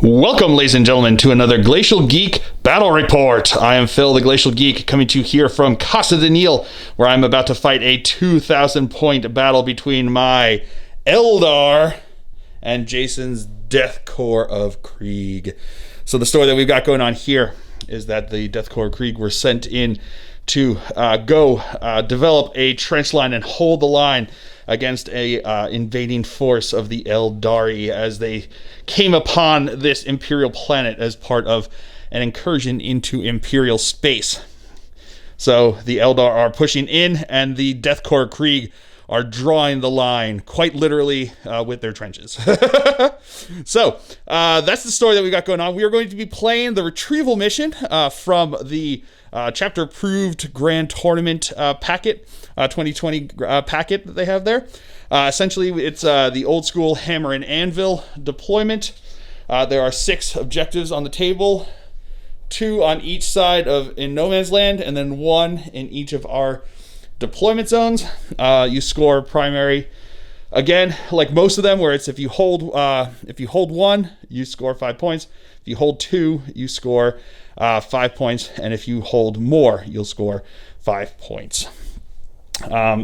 Welcome, ladies and gentlemen, to another Glacial Geek Battle Report. I am Phil, the Glacial Geek, coming to you here from Casa de Nil, where I'm about to fight a 2,000-point battle between my Eldar and Jason's Death Korps of Krieg. So the story that we've got going on here is that the Death Korps of Krieg were sent in to go develop a trench line and hold the line against a invading force of the Aeldari as they came upon this Imperial planet as part of an incursion into Imperial space. So the Eldar are pushing in, and the Death Korps of Krieg are drawing the line, quite literally, with their trenches. So that's the story that we got going on. We are going to be playing the retrieval mission from the chapter approved Grand Tournament packet, 2020 packet that they have there. Essentially, it's the old school hammer and anvil deployment. There are 6 objectives on the table, 2 on each side of in no man's land, and then 1 in each of our deployment zones. You score primary, again, like most of them, where it's if you hold 1, you score 5 points. If you hold 2, you score 5 points, and if you hold more, you'll score 5 points.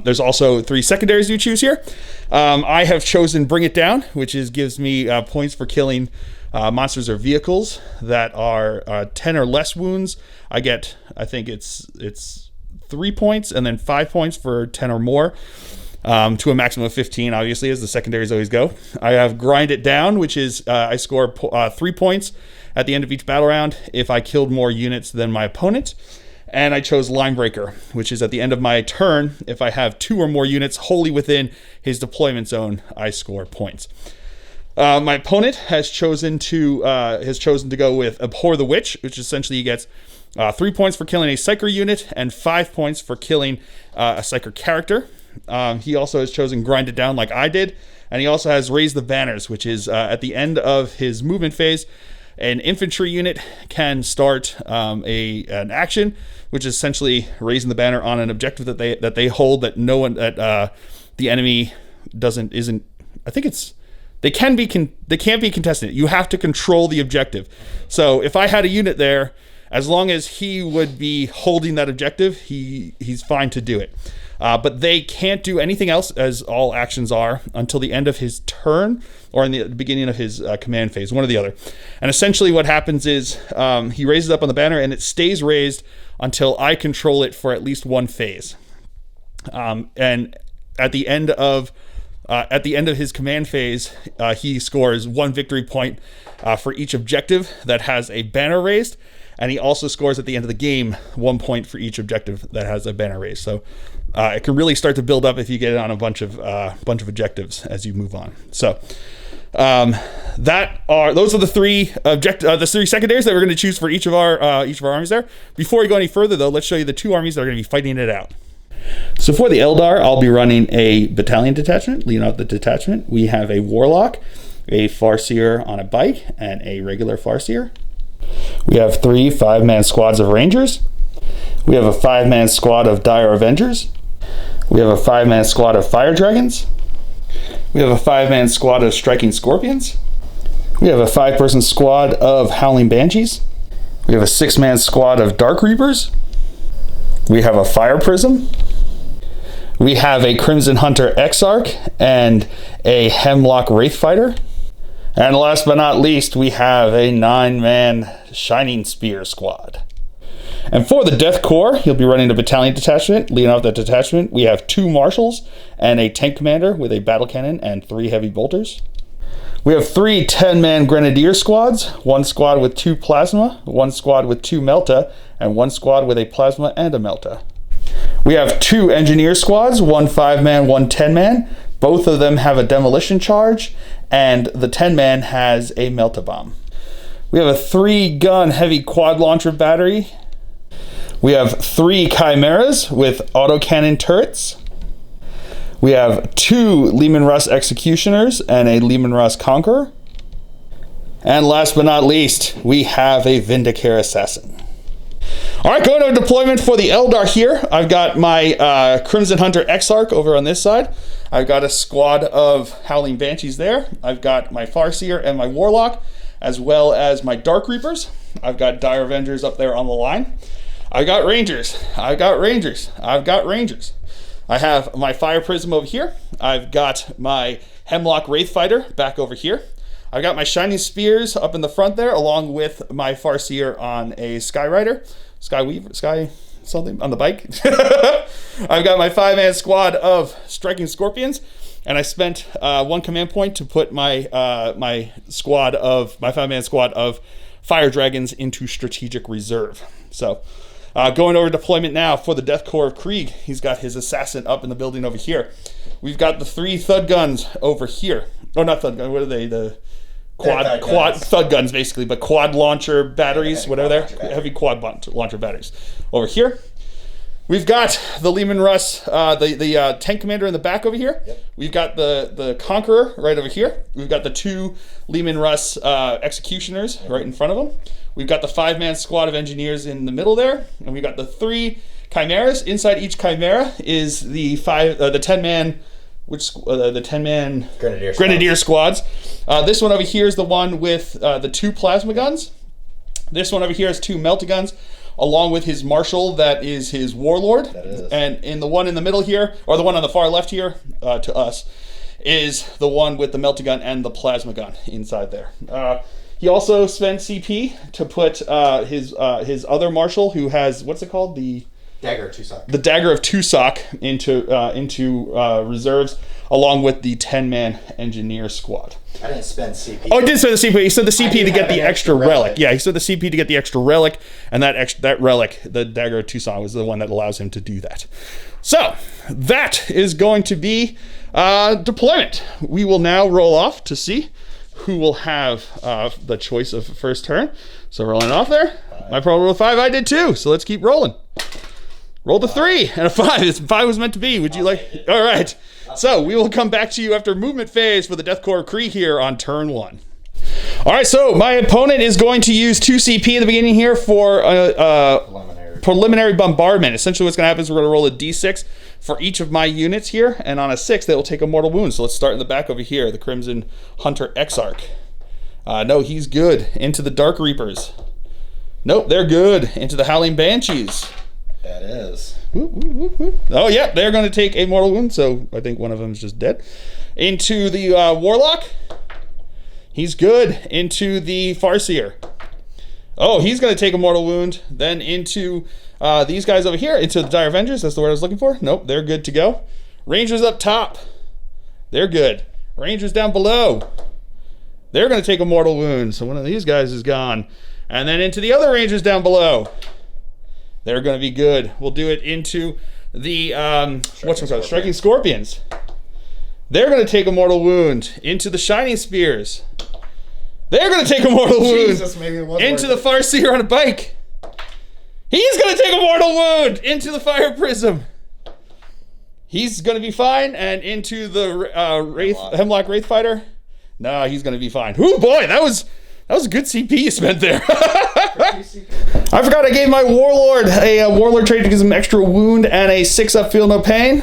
There's also 3 secondaries you choose here. I have chosen Bring It Down, which gives me points for killing monsters or vehicles that are 10 or less wounds. I think it's 3 points, and then 5 points for 10 or more, to a maximum of 15, obviously, as the secondaries always go. I have Grind It Down, which is I score 3 points at the end of each battle round if I killed more units than my opponent. And I chose Line Breaker, which is at the end of my turn, if I have 2 or more units wholly within his deployment zone, I score points. My opponent has chosen to go with Abhor the Witch, which essentially gets 3 points for killing a Psyker unit and 5 points for killing a Psyker character. He also has chosen Grind It Down like I did, and he also has Raise the Banners, which is at the end of his movement phase. An infantry unit can start an action, which is essentially raising the banner on an objective that they hold that the enemy isn't. I think they can't be contested. You have to control the objective. So if I had a unit there, as long as he would be holding that objective, he's fine to do it. But they can't do anything else, as all actions are, until the end of his turn or in the beginning of his command phase, one or the other. And essentially what happens is he raises up on the banner, and it stays raised until I control it for at least one phase. And at the end of his command phase, he scores 1 victory point for each objective that has a banner raised. And he also scores at the end of the game 1 point for each objective that has a banner raised. So it can really start to build up if you get it on a bunch of objectives as you move on. So those are the 3 the 3 secondaries that we're going to choose for each of our armies there. Before we go any further, though, let's show you the 2 armies that are going to be fighting it out. So for the Eldar, I'll be running a battalion detachment, leading out the detachment. We have a Warlock, a Farseer on a bike, and a regular Farseer. We have 3 5-man squads of Rangers. We have a 5-man squad of Dire Avengers. We have a 5-man squad of Fire Dragons. We have a 5-man squad of Striking Scorpions. We have a 5-person squad of Howling Banshees. We have a 6-man squad of Dark Reapers. We have a Fire Prism. We have a Crimson Hunter Exarch and a Hemlock Wraithfighter. And last but not least, we have a 9-man Shining Spear squad. And for the Death Korps, you'll be running a battalion detachment. Leading out that detachment, we have 2 marshals and a tank commander with a battle cannon and 3 heavy bolters. We have 3 10-man grenadier squads, 1 squad with 2 plasma, 1 squad with 2 melta, and 1 squad with a plasma and a melta. We have 2 engineer squads, 1 5-man, 1 10-man. Both of them have a demolition charge, and the 10-man has a melta bomb. We have a 3-gun heavy quad launcher battery. We have 3 chimeras with autocannon turrets. We have 2 Leman Russ executioners and a Leman Russ conqueror. And last but not least, we have a Vindicare assassin. All right, going to deployment for the Eldar here. I've got my Crimson Hunter Exarch over on this side. I've got a squad of Howling Banshees there. I've got my Farseer and my Warlock. as well as my Dark Reapers. I've got Dire Avengers up there on the line. I got Rangers. I got Rangers. I've got Rangers. I have my Fire Prism over here. I've got my Hemlock Wraith Fighter back over here. I've got my Shining Spears up in the front there, along with my Farseer on a Skyrider, Sky something on the bike. I've got my 5-man squad of Striking Scorpions, and I spent 1 command point to put my my 5-man squad of Fire Dragons into strategic reserve. So, going over deployment now for the Death Korps of Krieg. He's got his assassin up in the building over here. We've got the 3 Thud guns over here. Oh, not Thud guns. What are they? The quad Thud guns, basically, but quad launcher batteries, whatever they're. Heavy quad launcher batteries. Over here. We've got the Leman Russ, the tank commander in the back over here. Yep. We've got the Conqueror right over here. We've got the 2 Leman Russ executioners right in front of them. We've got the 5-man squad of engineers in the middle there, and we've got the 3 chimeras. Inside each chimera is the 10-man, the 10-man grenadier squads. This one over here is the one with the 2 plasma guns. This one over here is 2 melta-guns, along with his marshal, that is his warlord. That is. And in the one in the middle here, or the one on the far left here, to us, is the one with the melta-gun and the plasma gun inside there. He also spent CP to put his other marshal, who has, what's it called? The Dagger of Tucson. The Dagger of Tucson into reserves, along with the 10-man engineer squad. I didn't spend CP. Oh, he did spend the CP. He said the CP to get the extra relic. Yeah, he said the CP to get the extra relic, and that relic, the Dagger of Tucson, was the one that allows him to do that. So, that is going to be deployment. We will now roll off to see who will have the choice of first turn. So, rolling off there. 5. My pro rolled 5. I did too. So, let's keep rolling. Rolled a 3 and a 5. 5 was meant to be. Would you like? All right. So we will come back to you after movement phase for the Death Korps of Krieg here on turn 1. All right. So my opponent is going to use 2 CP in the beginning here for preliminary bombardment. Essentially, what's going to happen is we're going to roll a D6 for each of my units here, and on a 6, they will take a mortal wound. So let's start in the back over here. The Crimson Hunter Exarch. No, he's good. Into the Dark Reapers. Nope, they're good. Into the Howling Banshees. That is. Whoop, whoop, whoop, whoop. Oh, yeah, they're going to take a mortal wound, so I think one of them is just dead. Into the Warlock. He's good. Into the Farseer. Oh, he's going to take a mortal wound. Then into these guys over here, into the Dire Avengers. That's the word I was looking for. Nope, they're good to go. Rangers up top. They're good. Rangers down below. They're going to take a mortal wound, so one of these guys is gone. And then into the other Rangers down below. They're going to be good. We'll do it into the Striking Scorpions. They're going to take a mortal wound. Into the Shining Spears. They're going to take a mortal wound. Into the Farseer on a bike. He's going to take a mortal wound. Into the Fire Prism. He's going to be fine. And into the Hemlock Wraith Fighter. No, he's going to be fine. Ooh, boy, that was a good CP you spent there. I forgot I gave my Warlord a Warlord trait to give him extra wound and a 6-up feel no pain.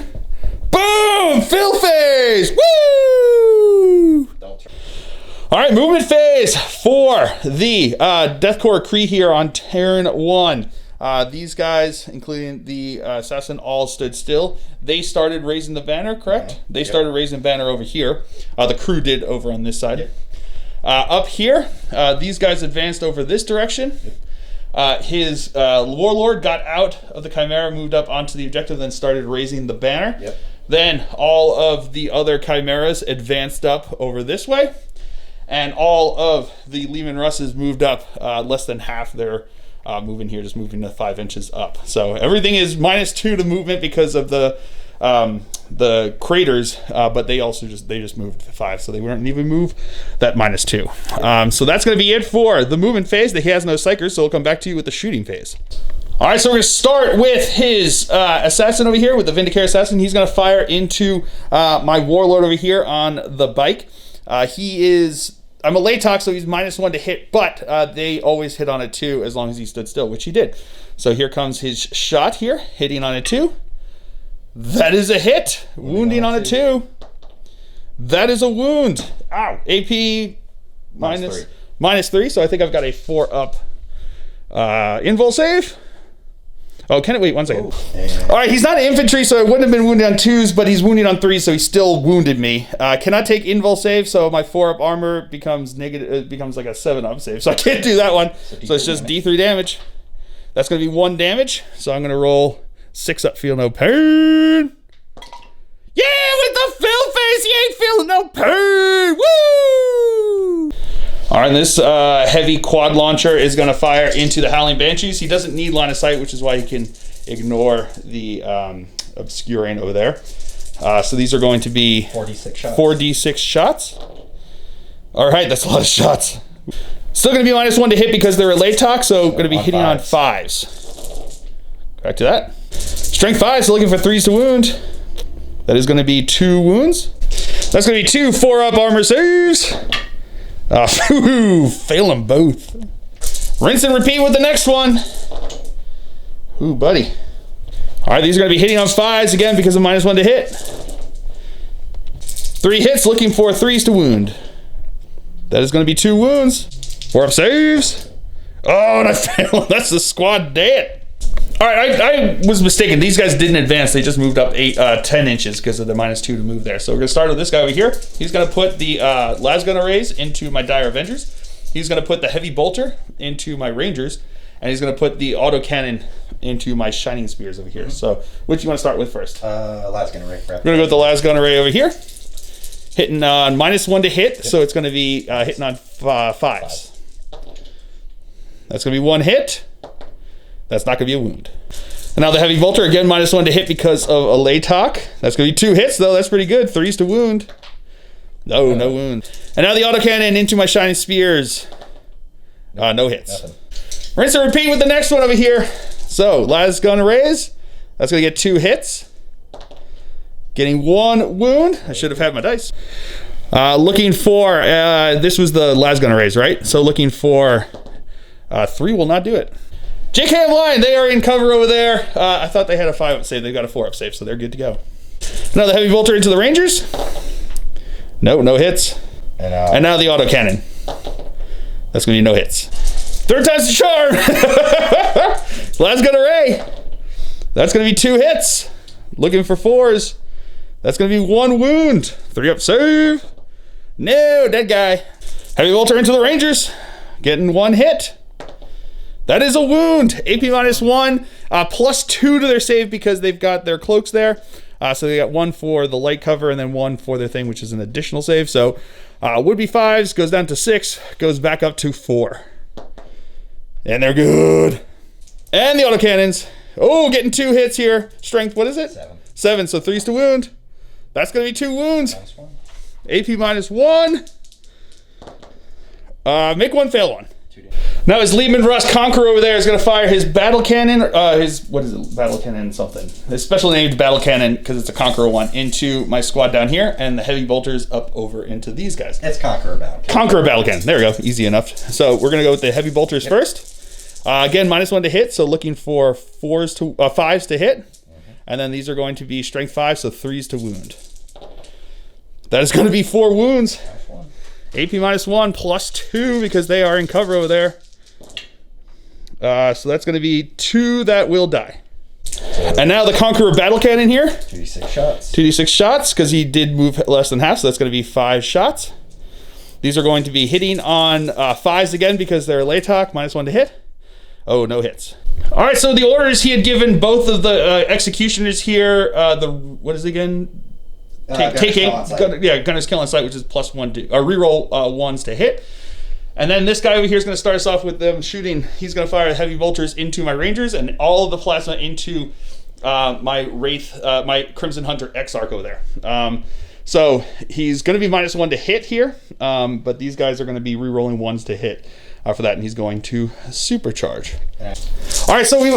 Boom! Fill phase! Woo! All right, movement phase for the Death Korps of Krieg here on turn 1. These guys, including the assassin, all stood still. They started raising the banner, correct? Yeah. They started raising the banner over here. The crew did over on this side. Yep. Up here, these guys advanced over this direction. His warlord got out of the Chimera, moved up onto the objective, then started raising the banner. Yep. Then all of the other Chimeras advanced up over this way. And all of the Leman Russes moved up less than half their moving here, just moving to 5 inches up. So everything is -2 to movement because of the craters, but they just moved 5, so they wouldn't even move that -2. So that's going to be it for the movement phase. He has no psychers, so we'll come back to you with the shooting phase. All right, so we're going to start with his assassin over here, with the Vindicare Assassin. He's going to fire into my Warlord over here on the bike. I'm a Latox, so he's -1 to hit, but they always hit on a 2 as long as he stood still, which he did. So here comes his shot here, hitting on a 2. That is a hit. Wounding on a 2. That is a wound. Ow. AP -3, so I think I've got a 4-up invul save. Oh, can it wait 1 second? All right, he's not infantry, so it wouldn't have been wounded on 2s, but he's wounded on 3s, so he still wounded me. Cannot take invul save, so my 4-up armor becomes negative. It becomes like a 7-up save, so I can't do that one. So it's just D3 damage. That's going to be 1 damage, so I'm going to roll 6-up, feel no pain. Yeah, with the fill face, he ain't feeling no pain. Woo! All right, this heavy quad launcher is going to fire into the Howling Banshees. He doesn't need line of sight, which is why he can ignore the obscuring over there. So these are going to be 4d6 shots. 4d6 shots. All right, that's a lot of shots. Still going to be -1 to hit because they're a late talk, so going to be hitting on 5s. Back to that. Strength 5, so looking for 3s to wound. That is going to be 2 wounds. That's going to be 2 4-up armor saves. Fail them both. Rinse and repeat with the next one. Ooh, buddy. All right, these are going to be hitting on 5s again because of -1 to hit. 3 hits, looking for 3s to wound. That is going to be 2 wounds. 4-up saves. Oh, and I failed. That's the squad dead. All right, I was mistaken. These guys didn't advance. They just moved up 10 inches because of the -2 to move there. So we're going to start with this guy over here. He's going to put the lasgun arrays into my Dire Avengers. He's going to put the heavy bolter into my Rangers. And he's going to put the autocannon into my Shining Spears over here. So which you want to start with first? Lasgun array. We're going to go with the lasgun array over here. Hitting on -1 to hit. Yep. So it's going to be hitting on 5s. That's going to be 1 hit. That's not going to be a wound. And now the heavy bolter, again, -1 to hit because of a lay talk. That's going to be 2 hits, though. That's pretty good. 3s to wound. No wound. And now the autocannon into my Shining Spears. No hits. Nothing. Rinse and repeat with the next one over here. So, lasgun arrays. That's going to get 2 hits. Getting 1 wound. I should have had my dice. Looking for, this was the lasgun arrays, right? So looking for 3 will not do it. JK line, they are in cover over there. I thought they had a 5-up save. They've got a 4-up save, so they're good to go. Now the heavy bolter into the Rangers. No hits. And now the autocannon. That's going to be no hits. 3rd time's the charm. Lasgun array. That's going to be 2 hits. Looking for 4s. That's going to be 1 wound. 3-up save. No, dead guy. Heavy bolter into the Rangers. Getting 1 hit. That is a wound. AP -1, +2 to their save because they've got their cloaks there. So they got 1 for the light cover and then 1 for their thing, which is an additional save. So would be 5s, goes down to 6, goes back up to 4. And they're good. And the autocannons. Oh, getting 2 hits here. Strength, what is it? 7, so 3s to wound. That's going to be 2 wounds. -1. AP -1. Make 1, fail 1. Now his Lehman Russ Conqueror over there is going to fire his battle cannon, battle cannon something. His special named battle cannon, because it's a Conqueror one, into my squad down here, and the heavy bolters up over into these guys. It's Conqueror battle cannon. Conqueror battle cannon. There we go. Easy enough. So we're going to go with the heavy bolters first. Again, -1 to hit, so looking for 5s to hit. And then these are going to be strength 5, so 3s to wound. That is going to be 4 wounds. AP -1 +2 because they are in cover over there. So that's going to be 2 that will die. And now the Conqueror battle cannon here. 2d6 shots. 2d6 shots because he did move less than half, so that's going to be 5 shots. These are going to be hitting on 5s again because they're Laytok, -1 to hit. Oh, no hits. All right, so the orders he had given both of the executioners here, what is it again? Taking, Gunner's Kill on Sight, which is +1 to, reroll 1s to hit. And then this guy over here is going to start us off with them shooting. He's going to fire heavy bolters into my Rangers and all of the plasma into my Wraith, my Crimson Hunter X-Arc over there. So he's going to be -1 to hit here, but these guys are going to be re-rolling 1s to hit for that, and he's going to supercharge. All right, so we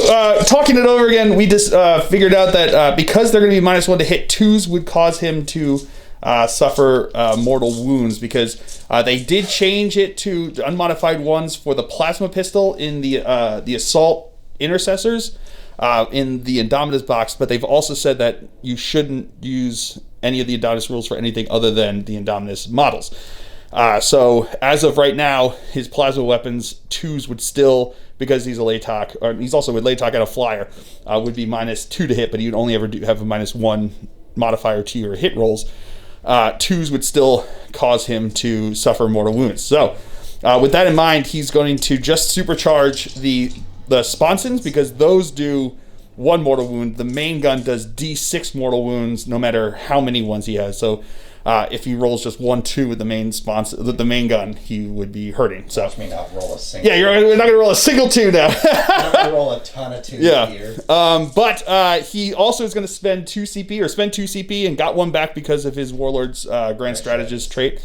talking it over again, we just figured out that because they're going to be -1 to hit, 2s would cause him to suffer mortal wounds because they did change it to unmodified 1s for the plasma pistol in the assault intercessors in the Indominus box, but they've also said that you shouldn't use any of the Indominus rules for anything other than the Indominus models. So as of right now, his plasma weapons 2s would still, because he's a Latok, or he's also with Latok at a flyer, would be -2 to hit, but he would only ever have a -1 modifier to your hit rolls. 2s would still cause him to suffer mortal wounds. So with that in mind, he's going to just supercharge the sponsons, because those do 1 mortal wound. The main gun does D6 mortal wounds no matter how many ones he has. So if he rolls just 1-2 with the main gun, he would be hurting. So Watch me not roll a single. yeah, we're not gonna roll a single 2 now. I'm gonna roll a ton of 2s here. But he also is going to spend 2 CP and got 1 back because of his Warlord's Grand Strategist trait,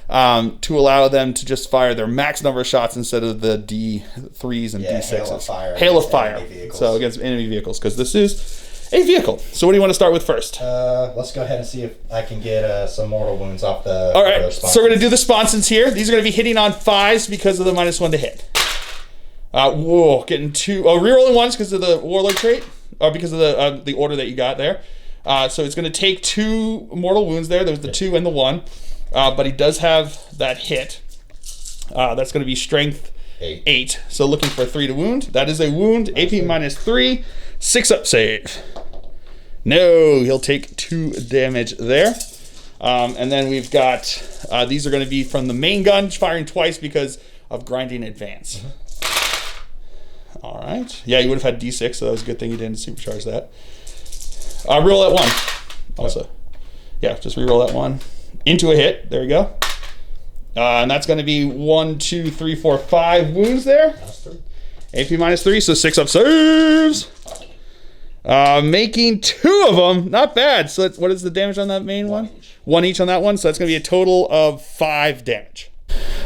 to allow them to just fire their max number of shots instead of the D3s and D6s. Hail of fire. So against enemy vehicles, because this is a vehicle. So what do you want to start with first? Let's go ahead and see if I can get some mortal wounds off the. All right, so we're going to do the sponsons here. These are going to be hitting on 5s because of the -1 to hit. Whoa, getting 2. Oh, rerolling 1s because of the Warlord trait, or because of the order that you got there. So it's going to take 2 mortal wounds there. There's the 2 and the 1. But he does have that hit. That's going to be strength 8. So looking for a 3 to wound. That is a wound. AP -3. 6 up save. No, he'll take 2 damage there. And then we've got, these are going to be from the main gun, firing twice because of grinding advance. All right. Yeah, you would have had D6, so that was a good thing you didn't supercharge that. Reroll that 1 also. Yeah, just reroll that 1 into a hit. There we go. And that's going to be 1, 2, 3, 4, 5 wounds there. AP -3, so 6 up saves. Making 2 of them. Not bad. So what is the damage on that main one? 1 each on that one. So that's going to be a total of 5 damage.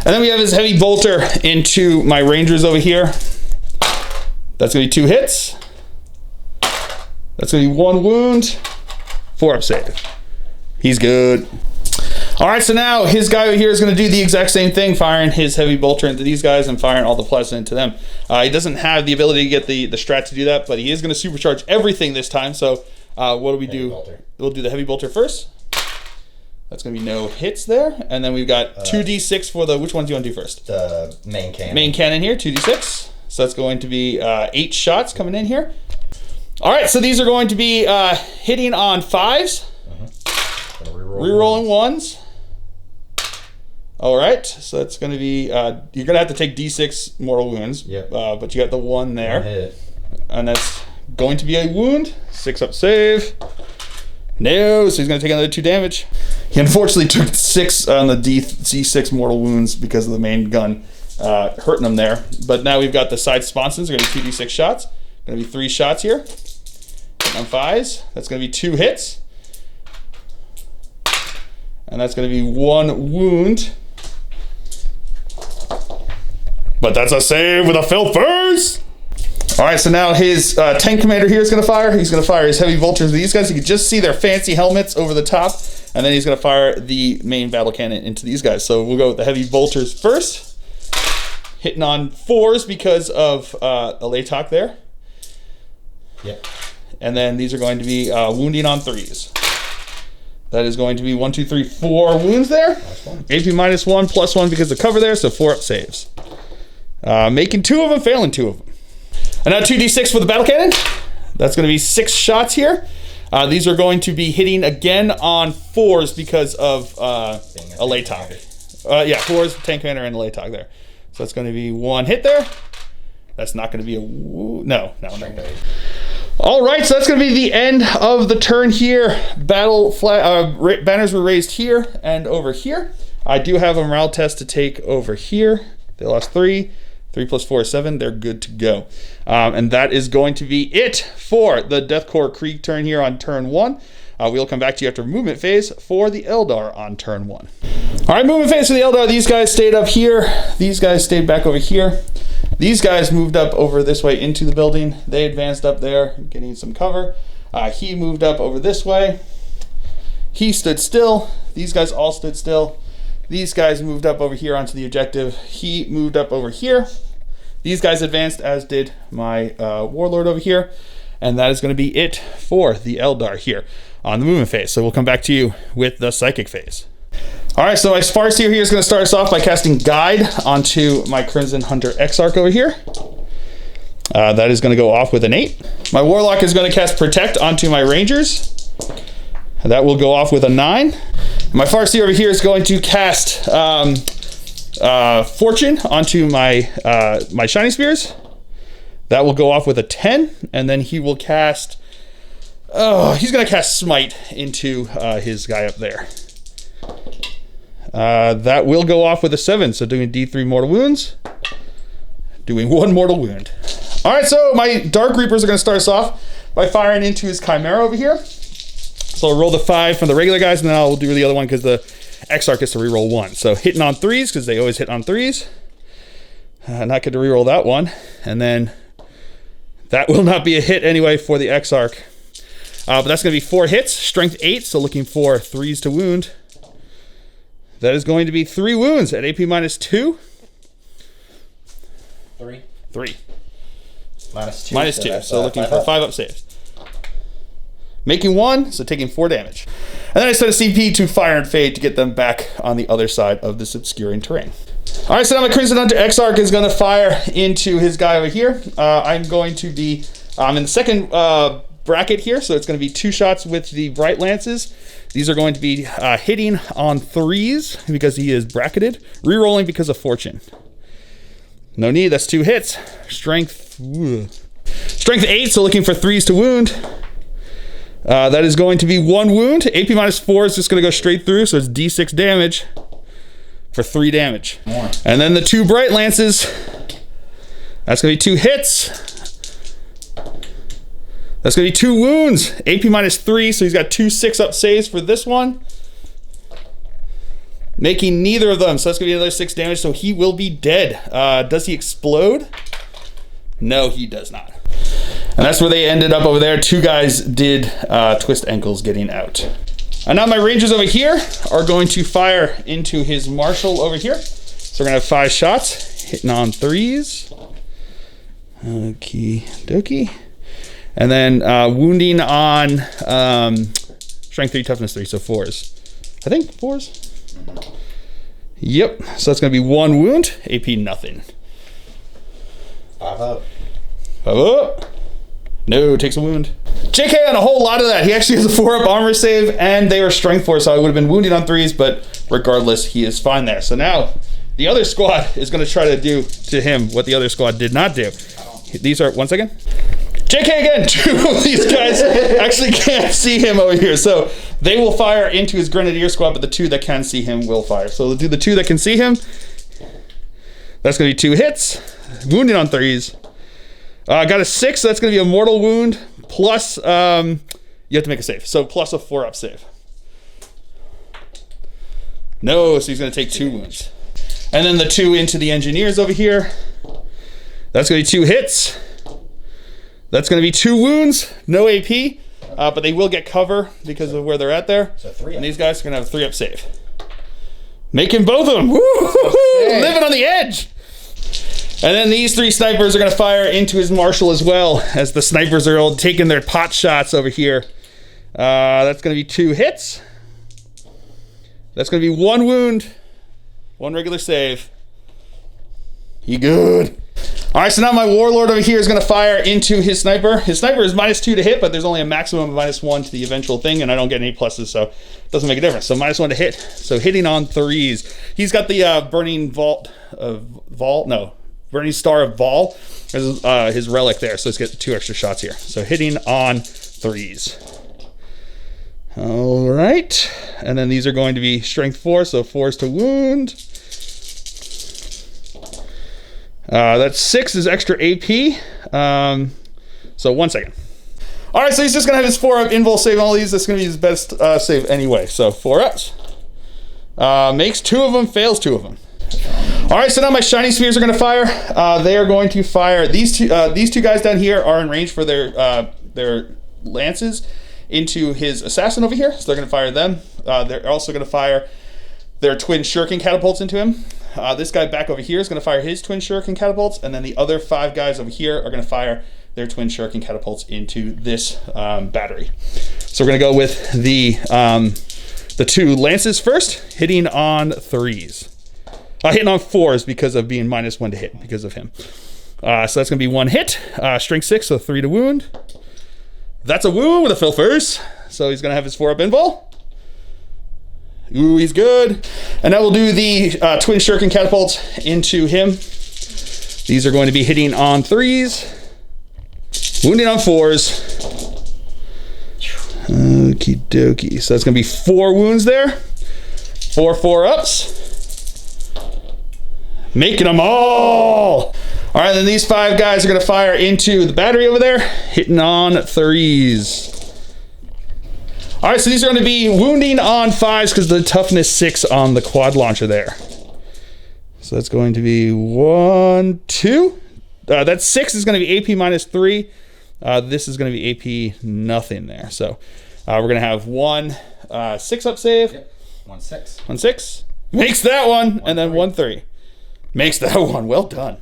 And then we have his heavy bolter into my rangers over here. That's going to be 2 hits. That's going to be 1 wound. 4 up save. He's good. All right, so now his guy over here is going to do the exact same thing, firing his heavy bolter into these guys and firing all the plasma into them. He doesn't have the ability to get the strat to do that, but he is going to supercharge everything this time. So what do we do? We'll do the heavy bolter first. That's going to be no hits there. And then we've got 2d6 for the, which ones do you want to do first? The main cannon. Main cannon here, 2d6. So that's going to be 8 shots coming in here. All right, so these are going to be hitting on 5s. Rerolling 1s. All right, so that's going to be, you're going to have to take D6 mortal wounds. Yep. But you got the 1 there. And that's going to be a wound. 6 up save. No, so he's going to take another 2 damage. He unfortunately took 6 on the D6 mortal wounds because of the main gun hurting him there. But now we've got the side sponsons. They're going to be 2d6 shots. Going to be 3 shots here. On 5s. That's going to be 2 hits. And that's going to be 1 wound. But that's a save with a fill first. All right, so now his tank commander here is going to fire. He's going to fire his heavy vultures. These guys, you can just see their fancy helmets over the top. And then he's going to fire the main battle cannon into these guys. So we'll go with the heavy vultures first. Hitting on 4s because of a Latok there. Yep. And then these are going to be wounding on 3s. That is going to be 1, 2, 3, 4 wounds there. AP -1, +1 because of cover there, so 4 up saves. Making 2 of them, failing 2 of them. And now 2d6 for the battle cannon. That's going to be 6 shots here. These are going to be hitting again on 4s because of a Latok. Yeah, 4s, tank commander, and a Latok there. So that's going to be 1 hit there. That's not going to be a no. All right, so that's going to be the end of the turn here. Battle flag banners were raised here and over here. I do have a morale test to take over here. They lost 3. 3 + 4 is 7. They're good to go. And that is going to be it for the Death Korps of Krieg turn here on turn 1. We'll come back to you after movement phase for the Eldar on turn 1. All right, movement phase for the Eldar. These guys stayed up here. These guys stayed back over here. These guys moved up over this way into the building. They advanced up there, getting some cover. He moved up over this way. He stood still. These guys all stood still. These guys moved up over here onto the objective. He moved up over here. These guys advanced, as did my warlord over here. And that is going to be it for the Eldar here on the movement phase. So we'll come back to you with the psychic phase. All right, so my Farseer here is going to start us off by casting Guide onto my Crimson Hunter Exarch over here. That is going to go off with an 8. My Warlock is going to cast Protect onto my Rangers. That will go off with a 9. My Farseer over here is going to cast Fortune onto my my Shining Spears. That will go off with a 10, and then he will cast. He's going to cast Smite into his guy up there. That will go off with a 7, so doing D3 mortal wounds. Doing 1 mortal wound. All right, so my Dark Reapers are going to start us off by firing into his Chimera over here. So I'll roll the 5 from the regular guys, and then I'll do the other one because the Exarch gets to reroll 1. So hitting on 3s, because they always hit on 3s. Not get to reroll that one. And then that will not be a hit anyway for the Exarch. But that's going to be 4 hits, strength 8, so looking for 3s to wound. That is going to be 3 wounds at AP minus 2. 3. Minus 2. Minus 2, so looking for 5 up saves. Making 1, so taking 4 damage. And then I set a CP to Fire and Fade to get them back on the other side of this obscuring terrain. All right, so now my Crimson Hunter Exarch is going to fire into his guy over here. I'm going to be in the second bracket here, so it's going to be 2 shots with the Bright Lances. These are going to be hitting on 3s because he is bracketed, rerolling because of Fortune. No need, that's 2 hits. Strength 8, so looking for 3s to wound. That is going to be 1 wound. AP minus 4 is just going to go straight through, so it's D6 damage for 3 damage. More. And then the 2 Bright Lances, that's going to be 2 hits. That's going to be 2 wounds. AP minus 3, so he's got 2 6-up saves for this one. Making neither of them, so that's going to be another 6 damage, so he will be dead. Does he explode? No, he does not. And that's where they ended up over there. 2 guys did twist ankles getting out. And now my Rangers over here are going to fire into his Marshal over here. So we're going to have 5 shots, hitting on 3s. Okie dokie. And then wounding on strength 3, toughness 3, so 4s. I think 4s. Yep, so that's going to be 1 wound, AP nothing. 5 up. 5 up. No, takes a wound. JK on a whole lot of that. He actually has a 4-up armor save, and they were strength 4, so I would have been wounded on 3s, but regardless, he is fine there. So now, the other squad is going to try to do to him what the other squad did not do. These are, 1 second. JK again, 2 of these guys actually can't see him over here, so they will fire into his Grenadier squad, but the 2 that can see him will fire. So we'll do the 2 that can see him. That's going to be 2 hits, wounded on 3s. Got a 6, so that's going to be a mortal wound, plus, you have to make a save, so plus a 4-up save. No, so he's going to take 2 wounds. And then the 2 into the Engineers over here. That's going to be 2 hits. That's going to be 2 wounds, no AP, but they will get cover because of where they're at there. So 3 and these guys are going to have a 3-up save. Making both of them. Woo-hoo-hoo! Living on the edge. And then these 3 snipers are going to fire into his Marshal as well, as the snipers are all taking their pot shots over here. That's going to be 2 hits. That's going to be 1 wound, 1 regular save. He good. All right, so now my Warlord over here is going to fire into his Sniper. His Sniper is minus 2 to hit, but there's only a maximum of minus 1 to the eventual thing, and I don't get any pluses, so it doesn't make a difference. So minus 1 to hit. So hitting on 3s. He's got the Burning Burning Star of Vol as his relic there, so let's get 2 extra shots here. So hitting on 3s. All right, and then these are going to be strength 4, so 4s to wound. That's 6 is extra AP. So 1 second. All right, so he's just gonna have his 4-up invul save all these. That's gonna be his best save anyway. So 4 ups. Makes 2 of them, fails 2 of them. All right, so now my Shining Spears are gonna fire. They are going to fire these two guys down here are in range for their lances into his assassin over here. So they're gonna fire them. They're also gonna fire their twin shuriken catapults into him. This guy back over here is going to fire his twin shuriken catapults, and then the other 5 guys over here are going to fire their twin shuriken catapults into this battery. So we're going to go with the the 2 lances first, hitting on 3s. Hitting on 4s because of being -1 to hit because of him. So that's going to be 1 hit. Strength 6, so 3 to wound. That's a wound with a filfers. So he's going to have his 4-up invul. Ooh, he's good. And now we'll do the twin shuriken catapults into him. These are going to be hitting on 3s. Wounding on 4s. Okie dokie. So that's going to be 4 wounds there. 4 4-ups. Making them all. All right, then these 5 guys are going to fire into the battery over there, hitting on 3s. All right, so these are going to be wounding on 5s because the toughness 6 on the quad launcher there. So that's going to be 1, 2. That 6 is going to be AP -3. This is going to be AP nothing there. So we're going to have 1 6-up save. Yep. 1 6. 1 6. Makes that one, and then 1 3. Makes that one. Well done.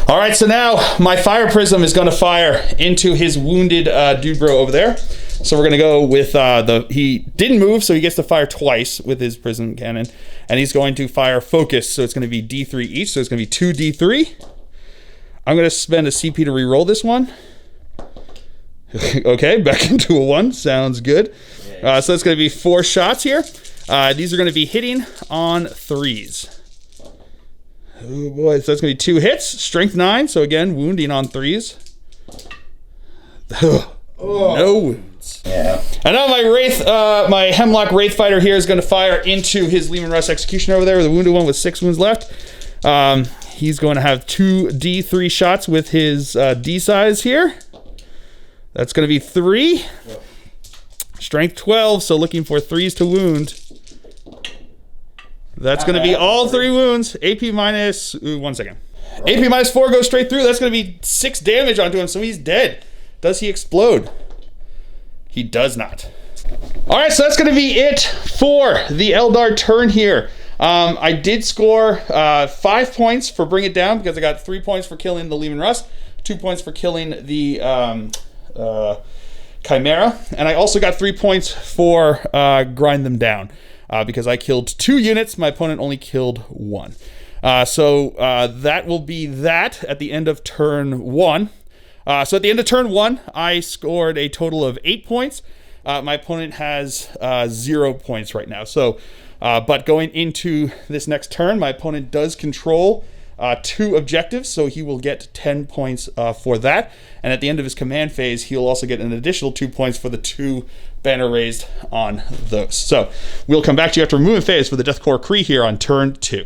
All right, so now my fire prism is going to fire into his wounded dude bro over there. So we're going to go with he didn't move, so he gets to fire twice with his prism cannon. And he's going to fire focus, so it's going to be D3 each. So it's going to be 2 D3. I'm going to spend a CP to re-roll this one. Okay, back into a 1. Sounds good. So it's going to be 4 shots here. These are going to be hitting on 3s. Oh boy, so that's going to be 2 hits. Strength 9, so again, wounding on 3s. No wounds. Yeah. And now my Wraith, my Hemlock Wraith Fighter here is going to fire into his Lehman Russ Executioner over there, the wounded one with 6 wounds left. He's going to have 2 D3 shots with his D-size here. That's going to be 3. Strength 12, so looking for 3s to wound. That's going to be all 3 wounds. AP minus, 1 second. AP -4 goes straight through. That's going to be 6 damage onto him, so he's dead. Does he explode? He does not. All right, so that's going to be it for the Eldar turn here. I did score 5 points for Bring It Down because I got 3 points for killing the Lehman Russ, 2 points for killing the Chimera, and I also got 3 points for Grind Them Down. Because I killed 2 units, my opponent only killed 1. So that will be that at the end of turn 1. So at the end of turn 1, I scored a total of 8 points. My opponent has 0 points right now. So, but going into this next turn, my opponent does control 2 objectives, so he will get 10 points for that. And at the end of his command phase, he'll also get an additional 2 points for the 2 banner raised on those. So we'll come back to you after movement phase for the Death Korps of Krieg here on turn 2.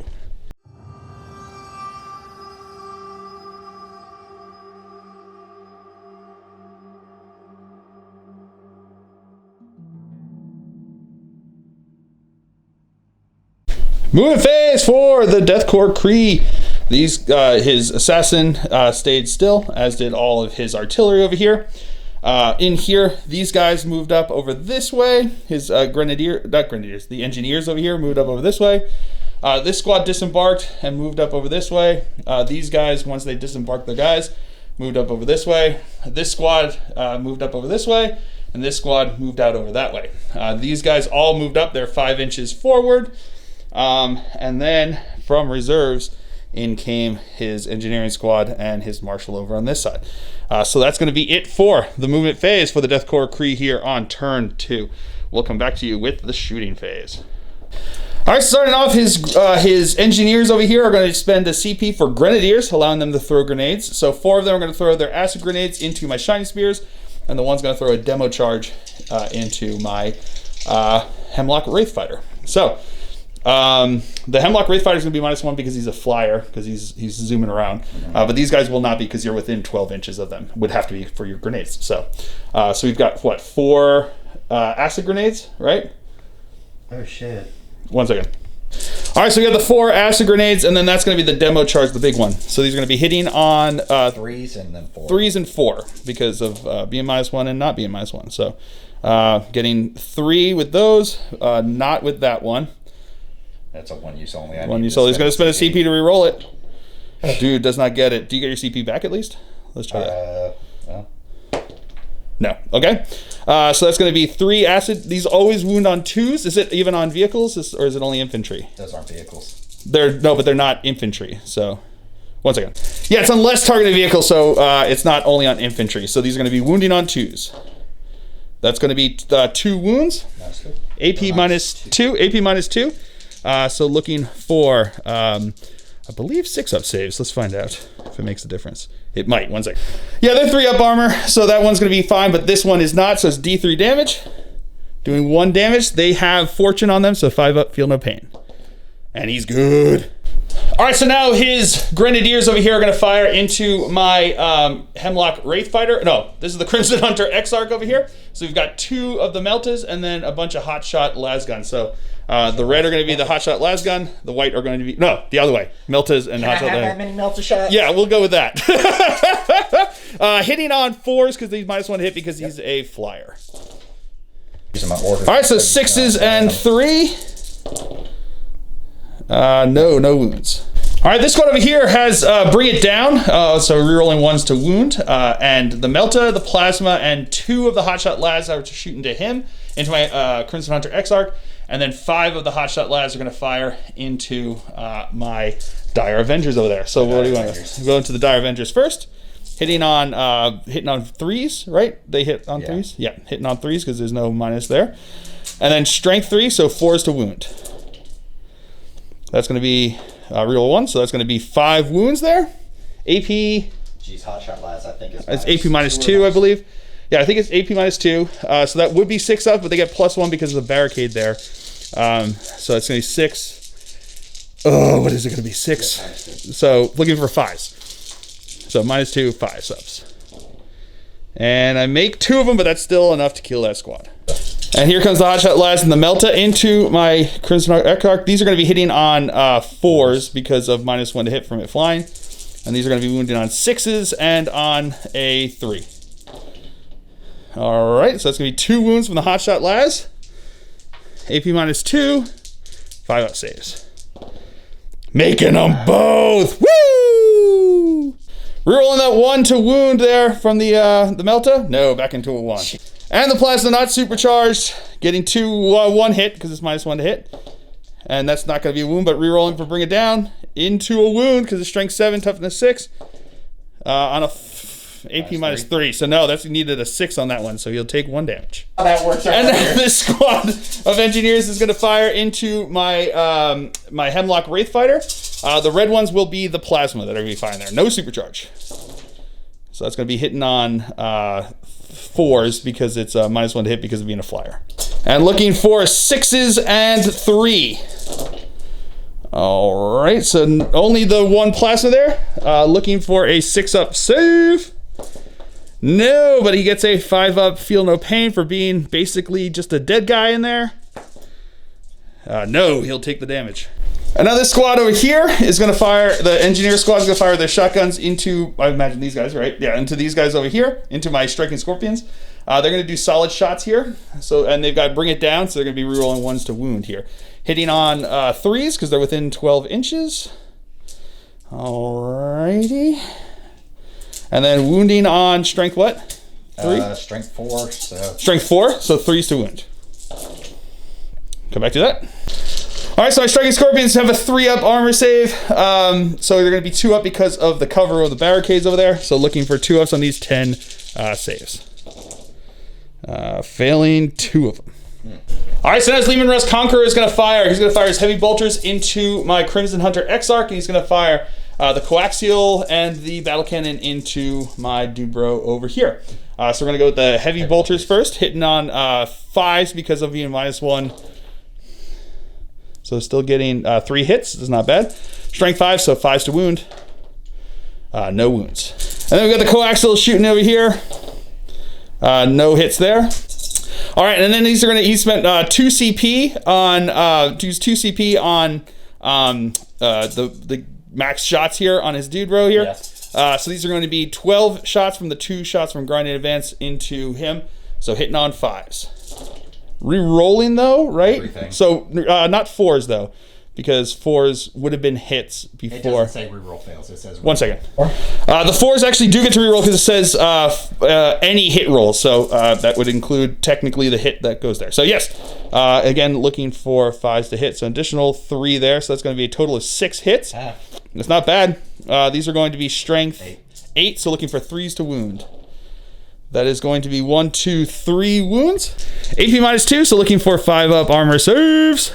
Movement phase for the Death Korps of Krieg. These his assassin stayed still, as did all of his artillery over here. In here, these guys moved up over this way. His the engineers over here moved up over this way. This squad disembarked and moved up over this way. These guys, once they disembarked their guys, moved up over this way. This squad moved up over this way, and this squad moved out over that way. These guys all moved up. They're 5 inches forward. And then from reserves, in came his engineering squad and his marshal over on this side. So that's going to be it for the movement phase for the Death Korps of Krieg here on turn 2. We'll come back to you with the shooting phase. All right, starting off, his engineers over here are going to spend a CP for grenadiers, allowing them to throw grenades. So 4 of them are going to throw their acid grenades into my shining spears, and the one's going to throw a demo charge into my Hemlock Wraith Fighter. So the Hemlock Wraith Fighter is going to be -1 because he's a flyer, because he's zooming around. But these guys will not be because you're within 12 inches of them. Would have to be for your grenades. So we've got, what, 4 acid grenades, right? Oh, shit. 1 second. All right, so we have the 4 acid grenades, and then that's going to be the demo charge, the big one. So these are going to be hitting on 3s and then 4. 3s and 4 because of being -1 and not being -1. So getting 3 with those, not with that one. That's a 1 use only. One use only. He's going to spend a CP to re-roll it. Dude does not get it. Do you get your CP back at least? Let's try that. Well. No. Okay. So that's going to be 3 acid. These always wound on 2s. Is it even on vehicles, or is it only infantry? Those aren't vehicles. But they're not infantry. So, one second. Yeah, it's on less targeted vehicles, so it's not only on infantry. So these are going to be wounding on 2s. That's going to be 2 wounds. AP minus 2. AP minus 2. So looking for, I believe 6-up saves. Let's find out if it makes a difference. It might. 1 second. Yeah, they're 3-up armor, so that one's going to be fine, but this one is not, so it's D3 damage. Doing 1 damage. They have fortune on them, so 5-up, feel no pain. And he's good. All right, so now his grenadiers over here are going to fire into my Hemlock Wraith Fighter. No, this is the Crimson Hunter Exarch over here. So we've got 2 of the Meltas and then a bunch of Hotshot Lasgun. So the red are going to be the Hotshot Lasgun. The white are going to be, no, the other way. Meltas and Hotshot Lasgun. Can I have that many Melta shots? Yeah, we'll go with that. Hitting on 4s because he's -1 hit because he's a flyer. All right, so 6s and 3. No wounds. All right, this squad over here has Bring It Down, so rerolling 1s to wound, and the Melta, the Plasma, and 2 of the Hotshot Lads are shooting to him, into my Crimson Hunter Exarch, and then 5 of the Hotshot Lads are going to fire into my Dire Avengers over there. So what do you want to go into the Dire Avengers first? Hitting on 3s, right? They hit on 3s? Yeah, hitting on 3s because there's no minus there. And then Strength 3, so 4s to wound. That's going to be reroll 1, so that's going to be 5 wounds there. AP. Jeez, Hotshot Lads, I think it's AP minus 2, I believe. Yeah, I think it's AP minus 2. So that would be 6-up, but they get +1 because of the barricade there. So it's going to be 6. Oh, what is it going to be? 6. So looking for 5s. So -2, 5 subs. And I make 2 of them, but that's still enough to kill that squad. And here comes the Hotshot Lads and the Melta into my Crimson Exarch. These are going to be hitting on 4s because of -1 to hit from it flying. And these are going to be wounded on 6s and on a 3. All right, so that's going to be 2 wounds from the Hotshot Lads. AP minus 2, 5-up saves. Making them both. Woo! Rerolling that 1 to wound there from the Melta. No, back into a 1. And the Plasma not supercharged, getting 1 hit because it's -1 to hit. And that's not going to be a wound, but rerolling for Bring It Down into a wound because it's Strength 7, Toughness 6 on a AP minus 3. So no, that's needed a 6 on that one, so he'll take 1 damage. Oh, that works out. And then this squad of engineers is going to fire into my my Hemlock Wraith Fighter. The red ones will be the Plasma that are going to be firing there. No supercharge. So that's going to be hitting on 4s because it's -1 to hit because of being a flyer. And looking for 6s and 3. All right, so only the 1 Plasma there. Looking for a 6-up save. No, but he gets a 5-up feel no pain for being basically just a dead guy in there. No, he'll take the damage. Another squad over here is going to fire, the engineer squad is going to fire their shotguns into, I imagine these guys, right? Yeah, into these guys over here, into my striking scorpions. They're going to do solid shots here. So, and they've got to Bring It Down, so they're going to be rerolling 1s to wound here. Hitting on 3s because they're within 12 inches. Alrighty. And then wounding on strength what? 3? Strength 4. So. Strength 4, so 3s to wound. Come back to that. All right, so my striking scorpions have a 3-up armor save. So they're going to be 2-up because of the cover of the barricades over there. So looking for 2-ups on these 10 saves. Failing 2 of them. All right, so now Lehman Russ Conqueror is going to fire. He's going to fire his heavy bolters into my Crimson Hunter Exarch, and he's going to fire the coaxial and the battle cannon into my dude bro over here. So we're going to go with the heavy bolters first, hitting on 5s because of being -1. So still getting 3 hits. This is not bad. Strength 5, so 5s to wound. No wounds. And then we got the coaxial shooting over here. No hits there. All right, and then he spent 2 CP on the max shots here on his dude row here. Yes. So these are going to be 12 shots from the 2 shots from Grinding Advance into him. So hitting on 5s. Re-rolling though, right? Everything. So not 4s though. because 4s would have been hits It before. doesn't say reroll fails. It says. One second. The 4s actually do get to reroll because it says any hit roll. So that would include technically the hit that goes there. So yes, again, looking for 5s to hit. So additional 3 there. So that's going to be a total of 6 hits. That's not bad. These are going to be strength 8. So looking for 3s to wound. That is going to be 1, 2, 3 wounds. AP -2, so looking for 5 up armor saves.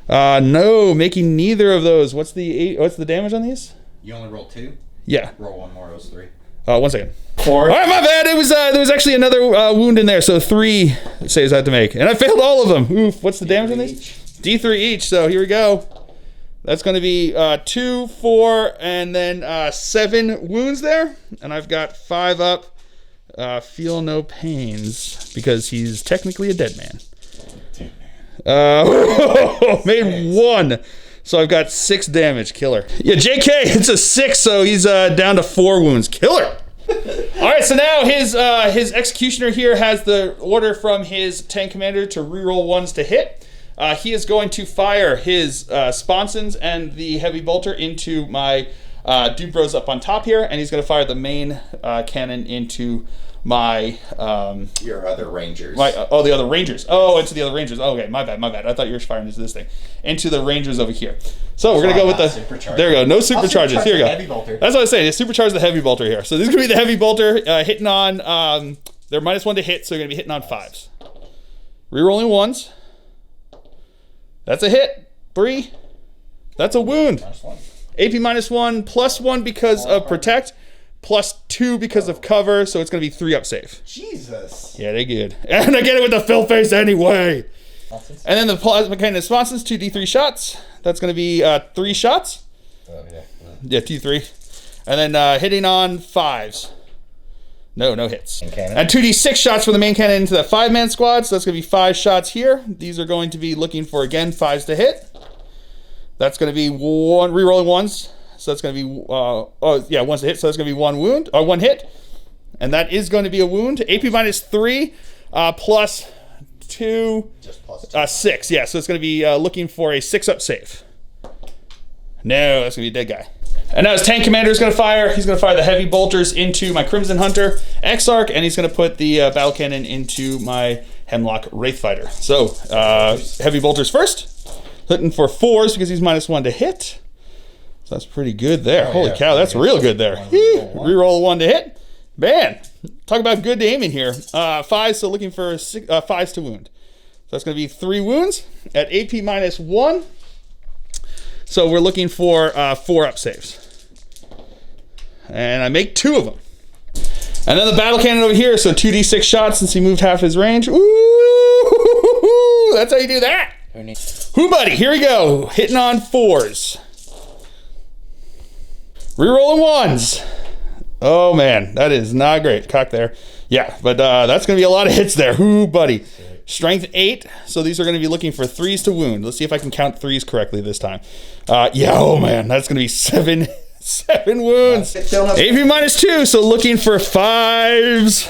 No, making neither of those. What's the damage on these? You only roll 2. Yeah. Roll 1 more. It was 3. 1 second. 4. All right, my bad. It was there was actually another wound in there, so 3 saves I had to make, and I failed all of them. Oof. What's the damage on these? D3 each. So here we go. That's going to be 2, 4, and then 7 wounds there, and I've got 5 up. Feel no pains because he's technically a dead man. Made 1. So I've got 6 damage. Killer. Yeah, JK, it's a 6, so he's down to 4 wounds. Killer. All right, so now his executioner here has the order from his tank commander to reroll 1s to hit. He is going to fire his sponsons and the heavy bolter into my Dubros up on top here, and he's going to fire the main cannon into my Your other rangers. the other rangers. Oh, into the other rangers. Oh, okay, my bad. I thought you were firing into this thing. Into the rangers over here. So we're gonna go with the. There we go. No supercharges. Here we go. Heavy bolter. That's what I was saying. Supercharge the heavy bolter here. So this is gonna be the heavy bolter hitting on. They're -1 to hit, so you're gonna be hitting on 5s. Rerolling 1s. That's a hit. 3. That's a wound. AP -1, +1 because of protect, +2 because of cover, so it's going to be 3 up save. Jesus. Yeah, they good. And I get it with the fill face anyway. And then the plasma cannon sponsons, 2 D3 shots. That's going to be 3 shots. Oh, yeah. Yeah, 2, 3. And then hitting on 5s. No hits. And 2d6 shots for the main cannon into that 5-man squad, so that's going to be 5 shots here. These are going to be looking for, again, 5s to hit. That's going to be 1, rerolling 1s. So that's going to be, 1s to hit. So that's going to be 1 wound, or 1 hit. And that is going to be a wound. AP -3, +2, Just +2. 6. Yeah, so it's going to be looking for a 6 up save. No, that's going to be a dead guy. And now his tank commander is going to fire. He's going to fire the heavy bolters into my Crimson Hunter Exarch, and he's going to put the battle cannon into my Hemlock Wraithfighter. So, heavy bolters first. Hitting for 4s because he's -1 to hit. So that's pretty good there. Holy cow, that's real good there. Reroll 1 to hit. Man, talk about good aiming here. 5s, so looking for 5s to wound. So that's going to be 3 wounds at AP -1. So we're looking for 4 up saves. And I make 2 of them. And then the battle cannon over here, so 2d6 shots since he moved half his range. Ooh, that's how you do that. Who buddy, here we go. Hitting on 4s. Rerolling 1s. Oh man, that is not great. Cock there. Yeah, but that's going to be a lot of hits there. Who buddy. Strength 8, so these are going to be looking for 3s to wound. Let's see if I can count 3s correctly this time. Yeah, oh man, that's going to be 7 wounds. AP -2, so looking for 5s.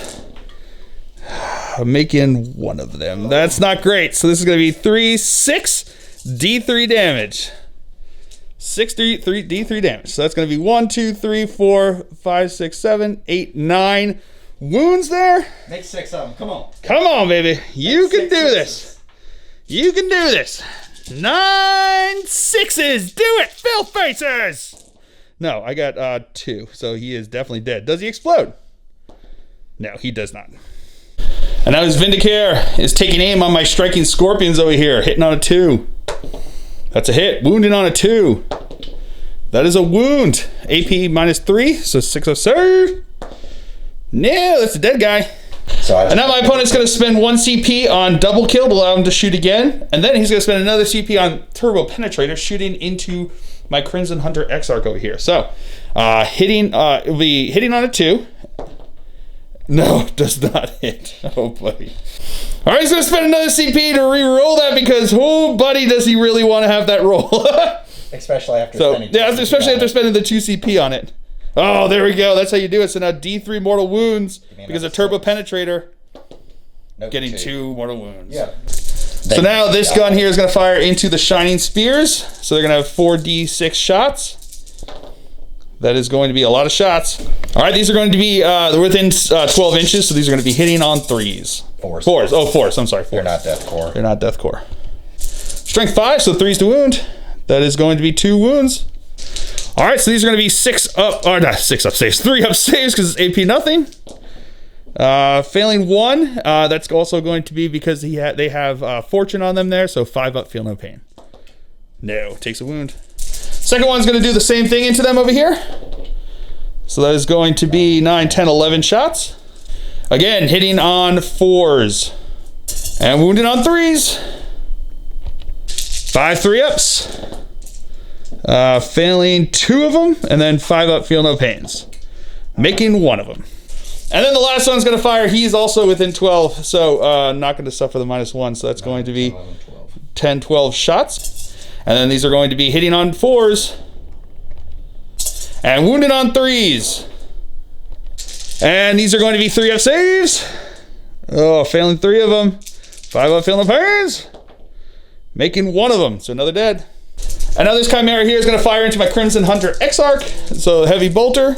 I'm making 1 of them. That's not great. So this is going to be 3, 6 D3 damage. 6 D3 damage. So that's going to be 1, 2, 3, 4, 5, 6, 7, 8, 9 wounds there. Make 6 of them. Come on. Come on, baby. You can do this. You can do this. 9 6s. Do it, Phil Facers. No, I got 2. So he is definitely dead. Does he explode? No, he does not. And now his Vindicare is taking aim on my striking scorpions over here, hitting on a 2. That's a hit. Wounding on a 2. That is a wound. AP -3, so 6 of serve. No, that's a dead guy. And now my opponent's going to spend 1 CP on double kill to allow him to shoot again. And then he's going to spend another CP on turbo penetrator, shooting into my Crimson Hunter Exarch over here. So, it'll be hitting on a 2. No, does not hit. Oh, buddy. All right, he's going to spend another CP to re-roll that because, oh, buddy, does he really want to have that roll. Especially after spending the 2 CP on it. Oh, there we go. That's how you do it. So now D3 mortal wounds because of turbo penetrator. Getting 2 mortal wounds. Yeah. So now this gun here is going to fire into the shining spears. So they're going to have 4d6 shots. That is going to be a lot of shots. All right, these are going to be within 12 inches, so these are going to be hitting on 3s. 4s. 4s. Oh, 4s. I'm sorry. 4s. They're not Death Korps. They're not Death Korps. Strength 5, so 3s to wound. That is going to be 2 wounds. All right, so these are going to be 6 up, or not 6 up saves, 3 up saves because it's AP nothing. Failing 1, that's also going to be because they have fortune on them there, so 5 up, feel no pain. No, takes a wound. Second one's going to do the same thing into them over here. So that is going to be 9, 10, 11 shots. Again, hitting on 4s. And wounded on 3s. 5 3-ups. Failing 2 of them, and then 5 up, feel no pains. Making 1 of them. And then the last one's going to fire. He's also within 12, so not going to suffer the -1. So that's going to be 10, 12 shots. And then these are going to be hitting on 4s. And wounded on 3s. And these are going to be 3 up saves. Oh, failing 3 of them. 5 up, feeling no pains. Making 1 of them, so another dead. And now this Chimera here is going to fire into my Crimson Hunter Exarch. So heavy bolter.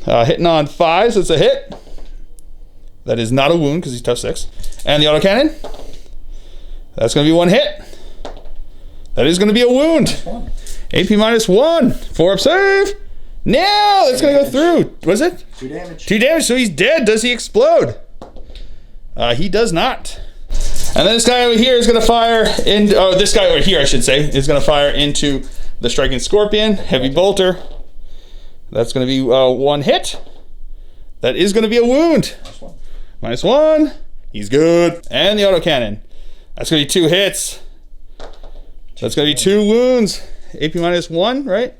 Hitting on 5s, it's a hit. That is not a wound because he's tough 6. And the autocannon. That's going to be 1 hit. That is going to be a wound. AP -1. 4 up save. Now it's going to go through. What is it? 2 damage. 2 damage, so he's dead. Does he explode? He does not. And then this guy over here is going to fire in. Oh, this guy over here, I should say, is going to fire into the striking scorpion. Heavy bolter. That's going to be 1 hit. That is going to be a wound. -1. He's good. And the autocannon. That's going to be 2 hits. That's going to be 2 wounds. AP -1, right?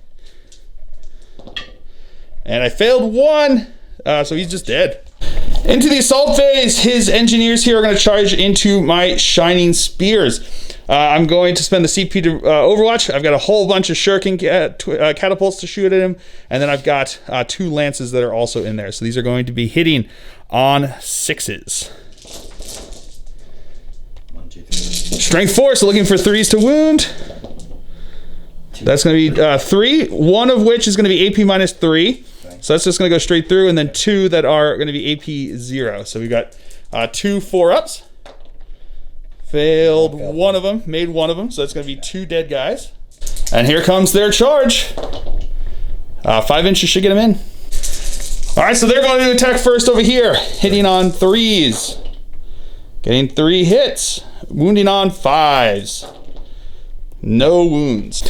And I failed 1. So he's just dead. Into the assault phase, his engineers here are going to charge into my shining spears. I'm going to spend the CP to Overwatch. I've got a whole bunch of shuriken catapults to shoot at him. And then I've got 2 lances that are also in there. So these are going to be hitting on 6s. 1, 2, 3. Strength 4, so looking for 3s to wound. That's going to be 3, 1 of which is going to be AP -3. So that's just going to go straight through, and then 2 that are going to be AP 0. So we've got 2 4-ups. Failed 1 of them, made 1 of them. So that's going to be 2 dead guys. And here comes their charge. 5 inches should get them in. All right, so they're going to attack first over here, hitting on 3s. Getting 3 hits, wounding on 5s. No wounds.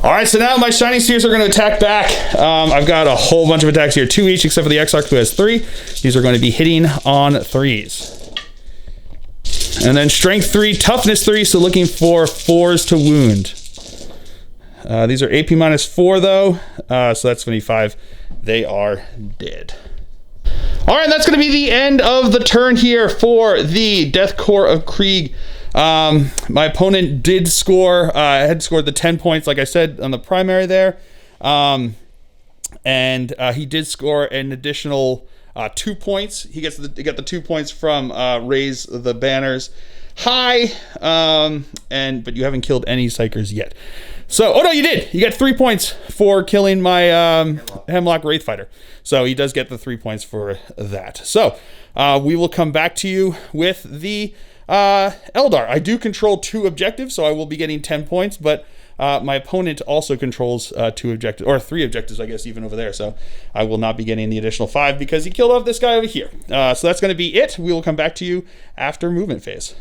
All right, so now my shining spears are going to attack back. I've got a whole bunch of attacks here, 2 each, except for the Exarch who has 3. These are going to be hitting on 3s. And then strength 3, toughness 3, so looking for 4s to wound. These are AP -4 though, so that's 25. They are dead. All right, that's going to be the end of the turn here for the Death Korps of Krieg. My opponent did score, had scored the 10 points, like I said, on the primary there. And he did score an additional 2 points. He got the 2 points from Raise the Banners High, but you haven't killed any Psychers yet. So, oh no, you did. You got 3 points for killing my Hemlock Wraith Fighter. So he does get the 3 points for that. So we will come back to you with the Eldar. I do control 2 objectives, so I will be getting 10 points, but my opponent also controls 2 objectives, or 3 objectives, I guess, even over there. So I will not be getting the additional 5 because he killed off this guy over here. So that's going to be it. We will come back to you after movement phase.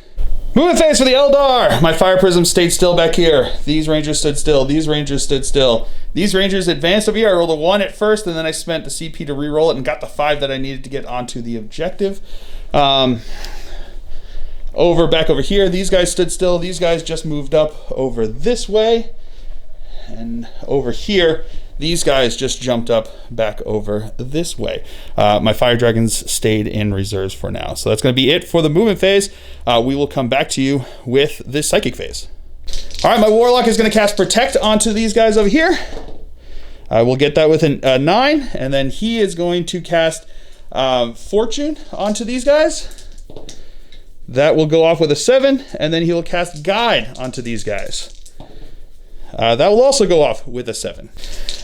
Movement phase for the Eldar. My fire prism stayed still back here. These rangers stood still. These rangers stood still. These rangers advanced over here. I rolled a 1 at first, and then I spent the CP to re-roll it and got the 5 that I needed to get onto the objective. Back over here, these guys stood still. These guys just moved up over this way. And over here, these guys just jumped up back over this way. My fire dragons stayed in reserves for now. So that's going to be it for the movement phase. We will come back to you with the psychic phase. All right, my warlock is going to cast protect onto these guys over here. I will get that with a 9, and then he is going to cast fortune onto these guys. That will go off with a 7, and then he will cast Guide onto these guys. That will also go off with a 7.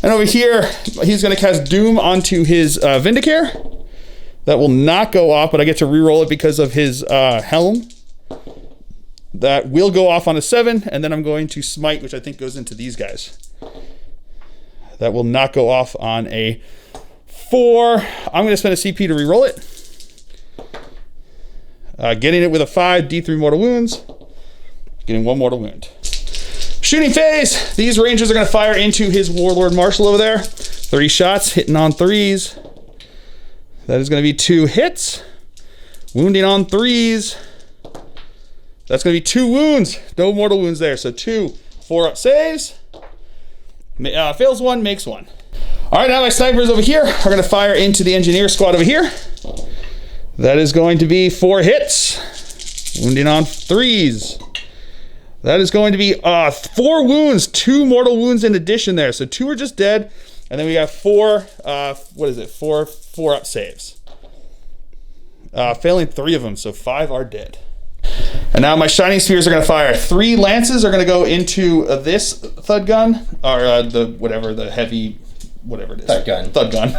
And over here, he's going to cast Doom onto his Vindicare. That will not go off, but I get to reroll it because of his helm. That will go off on a 7, and then I'm going to Smite, which I think goes into these guys. That will not go off on a 4. I'm going to spend a CP to reroll it. Getting it with a 5, D3 mortal wounds. Getting 1 mortal wound. Shooting phase. These rangers are going to fire into his Warlord Marshal over there. 3 shots, hitting on 3s. That is going to be 2 hits. Wounding on 3s. That's going to be 2 wounds. No mortal wounds there. So 2 4-up saves. Fails 1, makes 1. All right, now my snipers over here are going to fire into the engineer squad over here. That is going to be 4 hits. Wounding on 3s. That is going to be 4 wounds, 2 mortal wounds in addition there. So 2 are just dead. And then we got 4, 4-up saves. Failing 3 of them, so 5 are dead. And now my Shining Spears are going to fire. 3 lances are going to go into this thud gun, or the heavy, whatever it is. Thud gun.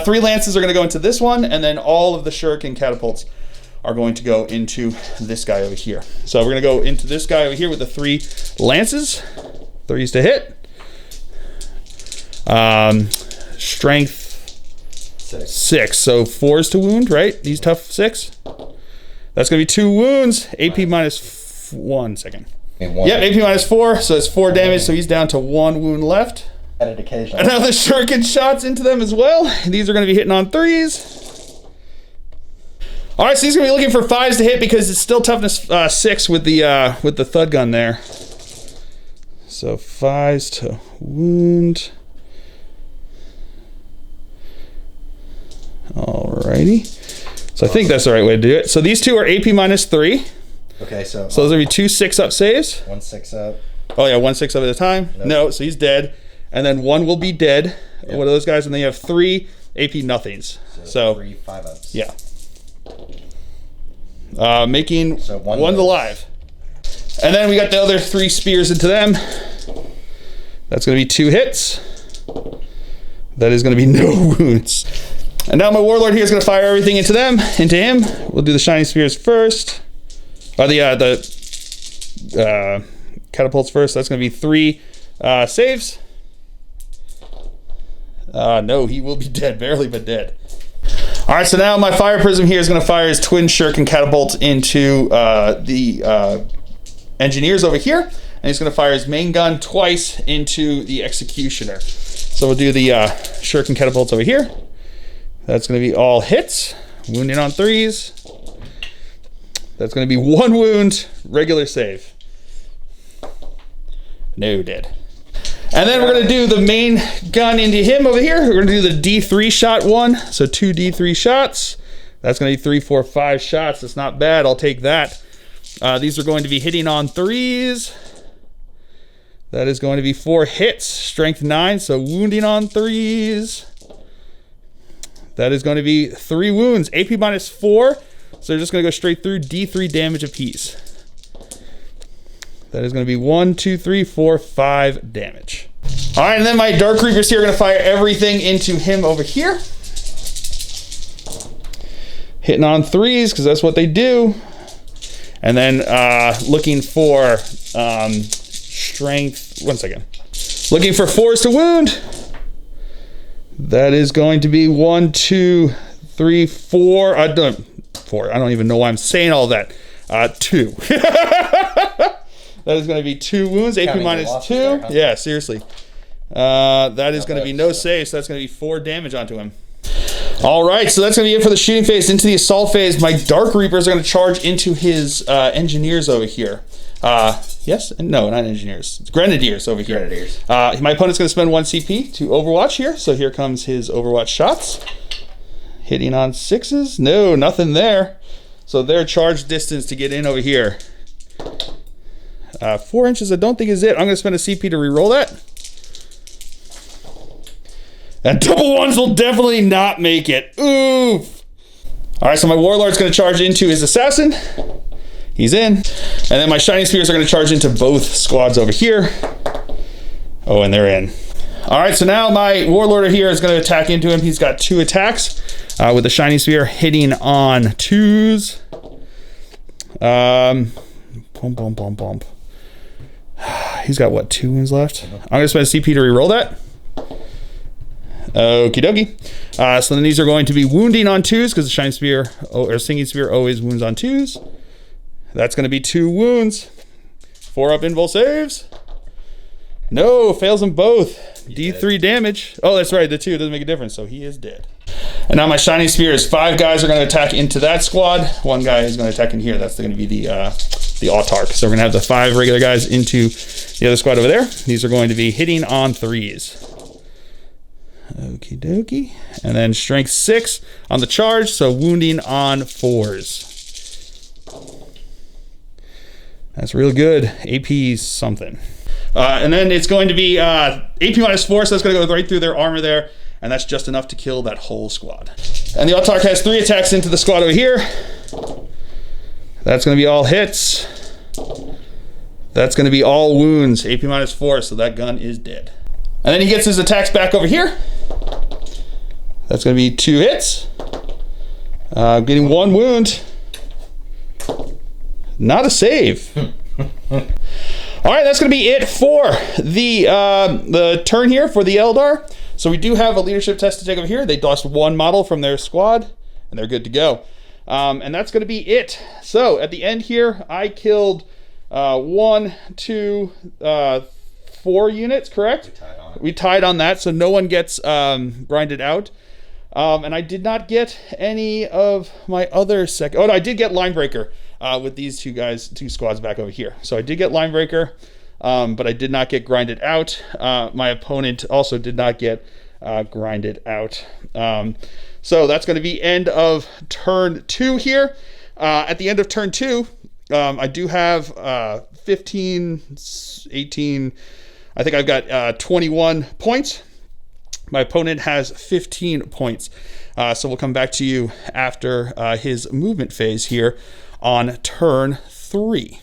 3 lances are going to go into this one, and then all of the shuriken catapults are going to go into this guy over here. So we're going to go into this guy over here with the 3 lances. 3s to hit. Strength 6. So 4s to wound, right? These tough 6. That's going to be 2 wounds. AP minus 1 second. Yep, AP minus 4. So it's 4 damage. So he's down to 1 wound left. Added occasionally. Another shuriken shots into them as well. These are going to be hitting on 3s. All right, so he's going to be looking for 5s to hit because it's still toughness 6 with the thud gun there. So 5s to wound. Alrighty. So I think that's the right way to do it. So these 2 are AP minus 3. Okay, so those are going to be 2 6-up saves. 1 6-up. Oh yeah, 1 6-up at a time. Nope. No, so he's dead. And then 1 will be dead. Yep. One of those guys, and then you have 3 AP nothings. So 3 5-ups. Yeah. Making so one's alive. And then we got the other 3 spears into them. That's going to be 2 hits. That is going to be no wounds. And now my Warlord here is going to fire everything into him. We'll do the Shining Spears first. Or the catapults first. That's going to be 3 saves. No, he will be dead. Barely, but dead. All right, so now my Fire Prism here is going to fire his twin shuriken catapult into the engineers over here. And he's going to fire his main gun twice into the executioner. So we'll do the shuriken catapults over here. That's going to be all hits. Wounding on 3s. That's going to be 1 wound. Regular save. No, dead. And then we're going to do the main gun into him over here. We're going to do the D3 shot one. So 2 D3 shots. That's going to be 3, 4, 5 shots. That's not bad. I'll take that. These are going to be hitting on 3s. That is going to be 4 hits. Strength 9. So wounding on 3s. That is going to be 3 wounds. AP minus 4. So they're just going to go straight through. D3 damage apiece. That is going to be 1, 2, 3, 4, 5 damage. All right, and then my Dark Reapers here are going to fire everything into him over here. Hitting on 3s, because that's what they do. And then looking for strength. 1 second. Looking for 4s to wound. That is going to be 1, 2, 3, 4. 4. I don't even know why I'm saying all that. 2. That is going to be 2 wounds. AP minus 2. There, huh? Yeah, seriously. That is going to be no save, so that's going to be 4 damage onto him. All right, so that's going to be it for the shooting phase. Into the assault phase, my Dark Reapers are going to charge into his engineers over here. Yes? No, not engineers. It's Grenadiers over here. Grenadiers. My opponent's going to spend 1 CP to Overwatch here, so here comes his Overwatch shots. Hitting on 6s. No, nothing there. So their charge distance to get in over here. 4 inches I don't think is it. I'm going to spend a CP to reroll that. And double 1s will definitely not make it. Oof. All right, so my warlord's going to charge into his assassin. He's in. And then my shining spears are going to charge into both squads over here. Oh, and they're in. All right, so now my warlord here is going to attack into him. He's got 2 attacks with the shining spear hitting on 2s. Bump, bump, bump, bump. He's got what, 2 wounds left? I'm going to spend a CP to reroll that. Okie dokie. So then these are going to be wounding on 2s because the shining spear or singing spear always wounds on 2s. That's going to be 2 wounds. 4 up invul saves. No, fails them both. D3 damage. Oh, that's right. The 2 doesn't make a difference, so he is dead. And now my shining spear is 5 guys are going to attack into that squad. 1 guy is going to attack in here. That's going to be the autarch. So we're going to have the 5 regular guys into the other squad over there. These are going to be hitting on 3s. Okie dokie. And then strength 6 on the charge, so wounding on 4s. That's real good. AP something. And then it's going to be AP minus 4, so that's going to go right through their armor there. And that's just enough to kill that whole squad. And the autarch has 3 attacks into the squad over here. That's going to be all hits. That's going to be all wounds. AP minus 4, so that gun is dead. And then he gets his attacks back over here. That's going to be 2 hits. Getting 1 wound. Not a save. All right, that's going to be it for the turn here for the Eldar. So we do have a leadership test to take over here. They lost 1 model from their squad, and they're good to go. And that's going to be it. So at the end here, I killed 1, 2, 4 units, correct? We tied on that, so no one gets grinded out. And I did not get any of my other oh no, I did get Linebreaker with these 2 guys, 2 squads back over here. So I did get Linebreaker, but I did not get grinded out. My opponent also did not get grinded out. So that's going to be end of turn 2 here. At the end of turn 2, I do have 15, 18, I think I've got 21 points. My opponent has 15 points. So we'll come back to you after his movement phase here on turn 3.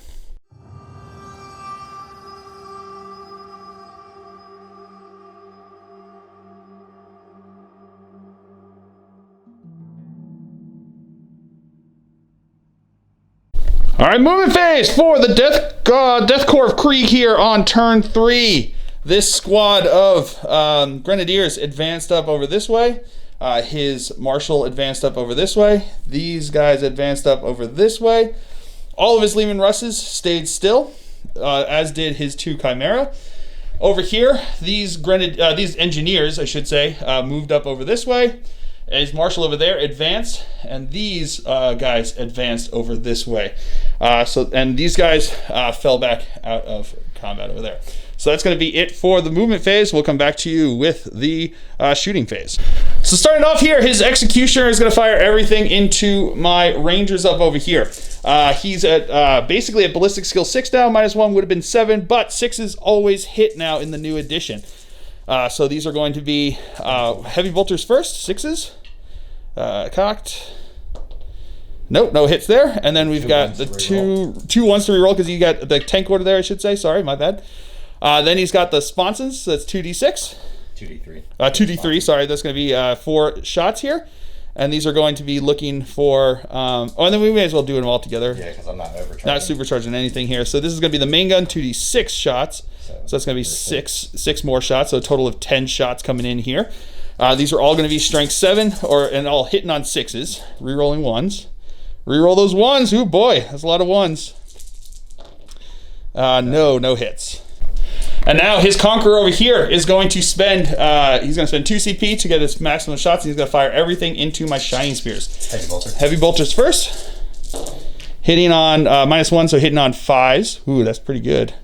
All right, movement phase for the Death Korps of Krieg here on turn 3. This squad of grenadiers advanced up over this way. His marshal advanced up over this way. These guys advanced up over this way. All of his Leman Russes stayed still, as did his 2 Chimera. Over here, these engineers, I should say, moved up over this way. His marshal over there advanced, and these guys advanced over this way. And these guys fell back out of combat over there. So that's going to be it for the movement phase. We'll come back to you with the shooting phase. So starting off here, his executioner is going to fire everything into my rangers up over here. He's at basically at ballistic skill 6 now. -1 would have been 7, but 6s always hit now in the new edition. So these are going to be heavy bolters first, 6s. Cocked. Nope, no hits there. And then we've got the two ones to reroll because you got the tank order there, I should say. Sorry, my bad. Then he's got the sponsons, so that's 2d6. 2d3. 2d3, sorry. That's going to be 4 shots here. And these are going to be looking for... and then we may as well do them all together. Yeah, because I'm not overcharging. Not supercharging anything here. So this is going to be the main gun, 2d6 shots. So that's going to be six more shots, so a total of 10 shots coming in here. These are all going to be strength 7, and all hitting on 6s. Rerolling 1s. Reroll those 1s. Ooh, boy, that's a lot of 1s. No hits. And now his Conqueror over here is going to spend, he's going to spend 2 CP to get his maximum shots, and he's going to fire everything into my Shining Spears. Heavy bolter. Heavy bolters first. Hitting on -1, so hitting on 5s. Ooh, that's pretty good.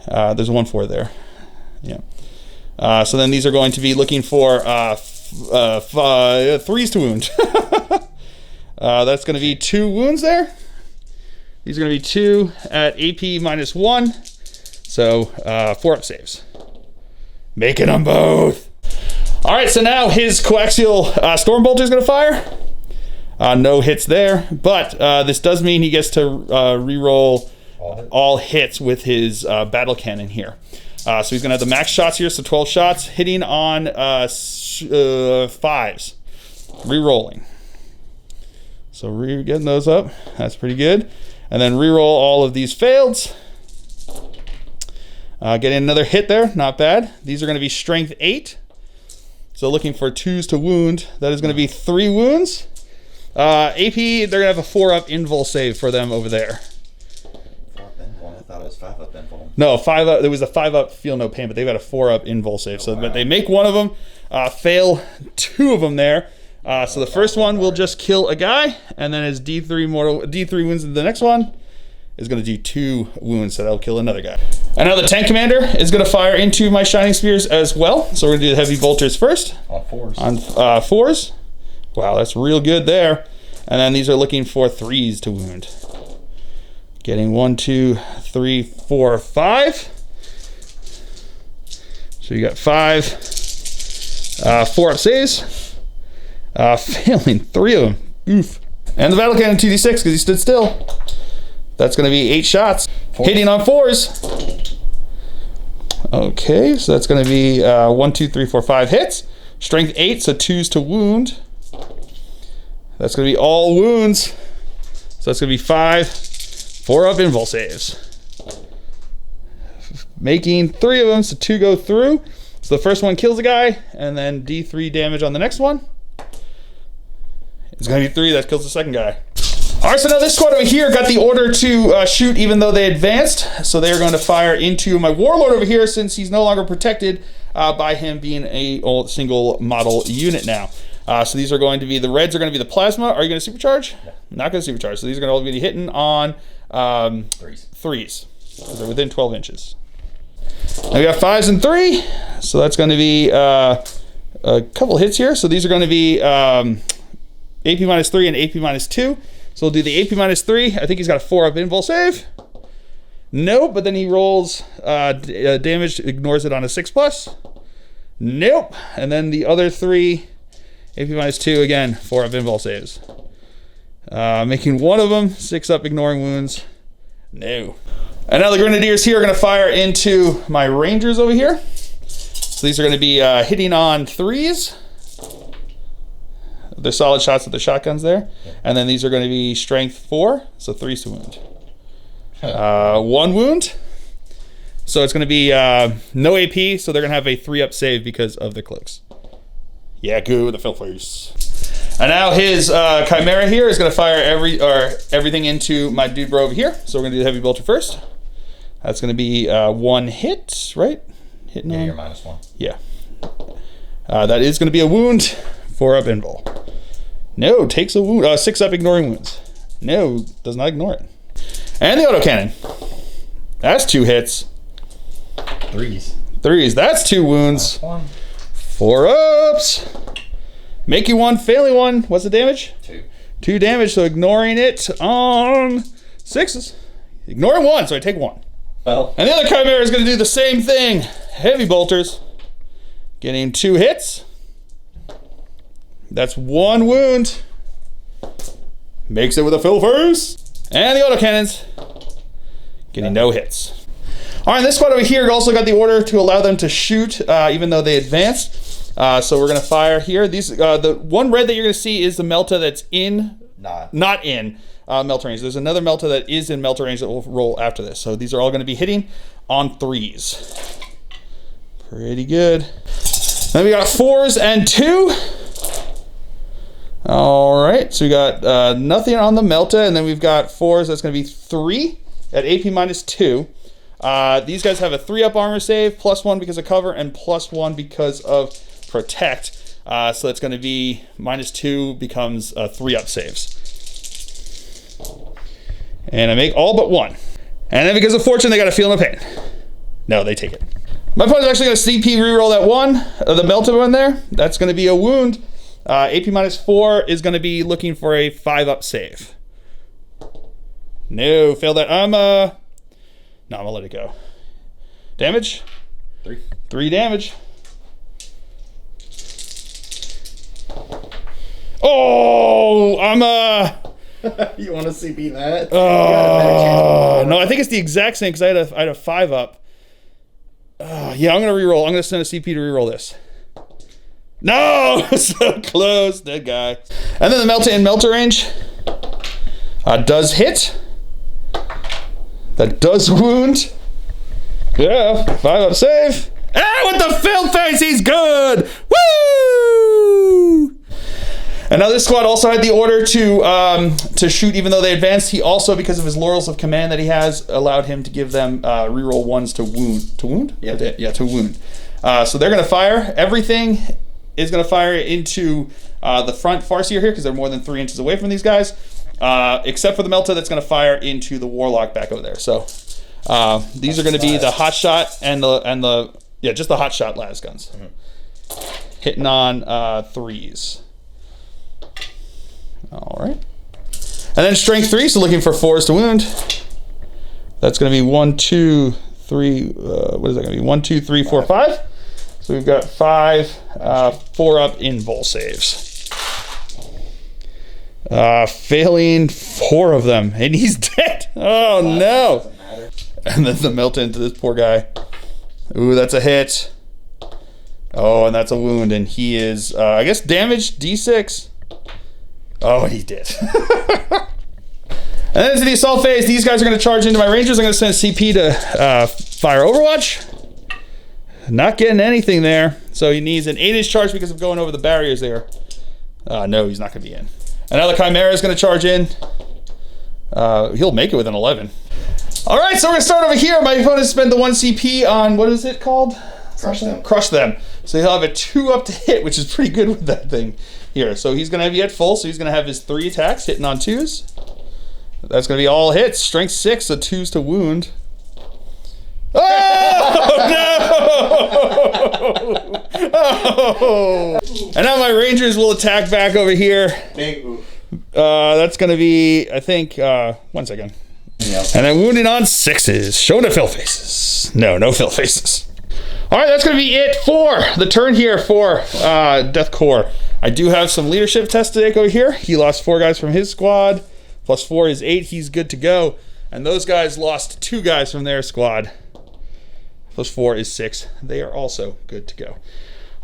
There's a 1-4 there. Yeah. So then these are going to be looking for 3s to wound. That's going to be 2 wounds there. These are going to be 2 at AP -1. So 4 up saves. Making them both. All right, so now his coaxial storm bolter is going to fire. No hits there, but this does mean he gets to re-roll all hits with his battle cannon here. So he's going to have the max shots here, so 12 shots, hitting on 5s, re-rolling. So getting those up, that's pretty good. And then re-roll all of these faileds. Getting another hit there, not bad. These are going to be strength 8. So looking for 2s to wound. That is going to be 3 wounds. AP, they're going to have a 4-up invul save for them over there. 4-up invul? I thought it was 5-up invul. No, 5-up. There was a 5-up feel no pain, but they've got a 4-up invul save. So but they make one of them, fail 2 of them there. So the first one will just kill a guy, and then his D3 wounds in the next one is going to do 2 wounds, so that'll kill another guy. And now the tank commander is going to fire into my shining spears as well. So we're going to do the heavy bolters first. On 4s. On 4s. Wow, that's real good there. And then these are looking for 3s to wound. Getting 1, 2, 3, 4, 5. So you got 5 4-up saves. Failing 3 of them. Oof. And the battle cannon 2d6 because he stood still. That's going to be 8 shots. 4. Hitting on 4s. Okay, so that's going to be 1, 2, 3, 4, 5 hits. Strength 8, so 2s to wound. That's going to be all wounds. So that's going to be 5 4-up invul saves. Making 3 of them, so 2 go through. So the first one kills a guy, and then D3 damage on the next one. It's going to be 3 that kills the second guy. All right, so now this squad over here got the order to shoot even though they advanced. So they are going to fire into my warlord over here since he's no longer protected by him being a single model unit now. So these are going to be, the reds are going to be the plasma. Are you going to supercharge? No. Not going to supercharge. So these are going to all be hitting on 3s. 3s. So they're within 12 inches. Now we got 5s and 3. So that's going to be a couple hits here. So these are going to be AP minus 3 and AP minus 2. So we'll do the AP minus 3. I think he's got a 4-up invul save. Nope, but then he rolls damage, ignores it on a 6+. Nope. And then the other 3, AP minus 2, again, 4-up invul saves. Making one of them 6-up, ignoring wounds. No. And now the grenadiers here are going to fire into my rangers over here. So these are going to be hitting on 3s. They're solid shots with the shotguns there. And then these are going to be strength 4, so 3s to wound. 1 wound. So it's going to be no AP, so they're going to have a 3-up save because of the cloaks. Yeah, good, the filthers. And now his chimera here is going to fire everything into my dude bro over here. So we're going to do the heavy bolter first. That's going to be 1 hit, right? Hitting Yeah, on. you're -1. Yeah. That is going to be a wound. 4-up invul. No, takes a wound. 6-up ignoring wounds. No, does not ignore it. And the autocannon. That's 2 hits. 3s. 3s. That's 2 wounds. 1. 4-ups. Making 1, failing 1. What's the damage? 2. 2 damage, so ignoring it on 6s. Ignoring 1, so I take 1. Well. And the other chimera is going to do the same thing. Heavy bolters. Getting 2 hits. That's 1 wound. Makes it with a filthers. And the autocannons. Getting no hits. All right, this squad over here also got the order to allow them to shoot even though they advanced. So we're going to fire here. These the one red that you're going to see is the Melta that's in, not in Melta range. There's another Melta that is in Melta range that will roll after this. So these are all going to be hitting on 3s. Pretty good. Then we got 4s and 2. All right, so we got nothing on the Melta, and then we've got 4s. That's going to be 3 at AP minus 2. These guys have a 3-up armor save, +1 because of cover, and +1 because of protect. So that's going to be -2 becomes 3-up saves. And I make all but 1. And then because of fortune, they got a feel no pain. No, they take it. My opponent's actually going to CP reroll that 1, the Melta one there. That's going to be a wound. AP minus 4 is going to be looking for a 5-up save. No, failed that. No, I'm gonna let it go. Damage? 3. 3 damage. Oh, I'm You want to CP that? No, I think it's the exact same because I had a 5 up. Yeah, I'm gonna reroll. I'm gonna send a CP to reroll this. No, so close, dead guy. And then the melter range does hit. That does wound. Yeah, 5 up save. Ah, with the film face, he's good. Woo! And now this squad also had the order to shoot even though they advanced. He also, because of his laurels of command that he has, allowed him to give them reroll 1s to wound. To wound? Yeah. Yeah, to wound. So they're going to fire. Everything is going to fire into the front Farseer here because they're more than 3 inches away from these guys. Except for the Melta that's going to fire into the Warlock back over there. So these are going to be the hot shot and the just the hot shot las guns. Mm-hmm. Hitting on 3s. All right. And then strength 3, so looking for 4s to wound. That's going to be 1, 2, 3. What is that going to be? 1, 2, 3, 4, 5. So we've got 5, 4 up in vol saves. Failing 4 of them, and he's dead. Oh no! And then the melt into this poor guy. Ooh, that's a hit. Oh, and that's a wound, and he is, I guess, damaged D6. Oh, and he's dead. And then into the assault phase, these guys are going to charge into my rangers. I'm going to send CP to fire Overwatch. Not getting anything there. So he needs an 8-inch charge because of going over the barriers there. No, he's not going to be in. Another Chimera is going to charge in. He'll make it with an 11. All right, so we're going to start over here. My opponent spent the 1 CP on, what is it called? Crush them. Crush them. So he'll have a 2 up to hit, which is pretty good with that thing here. So he's going to have you at full, so he's going to have his 3 attacks hitting on 2s. That's going to be all hits. Strength 6, so 2s to wound. Oh, no! Oh. And now my Rangers will attack back over here. Big oof. That's going to be, I think, 1 second. Yep. And then wounding on 6s. Show no fill faces. No fill faces. All right, that's going to be it for the turn here for Death Korps. I do have some leadership tests to take over here. He lost 4 guys from his squad. Plus 4 is 8. He's good to go. And those guys lost 2 guys from their squad. Plus 4 is 6. They are also good to go.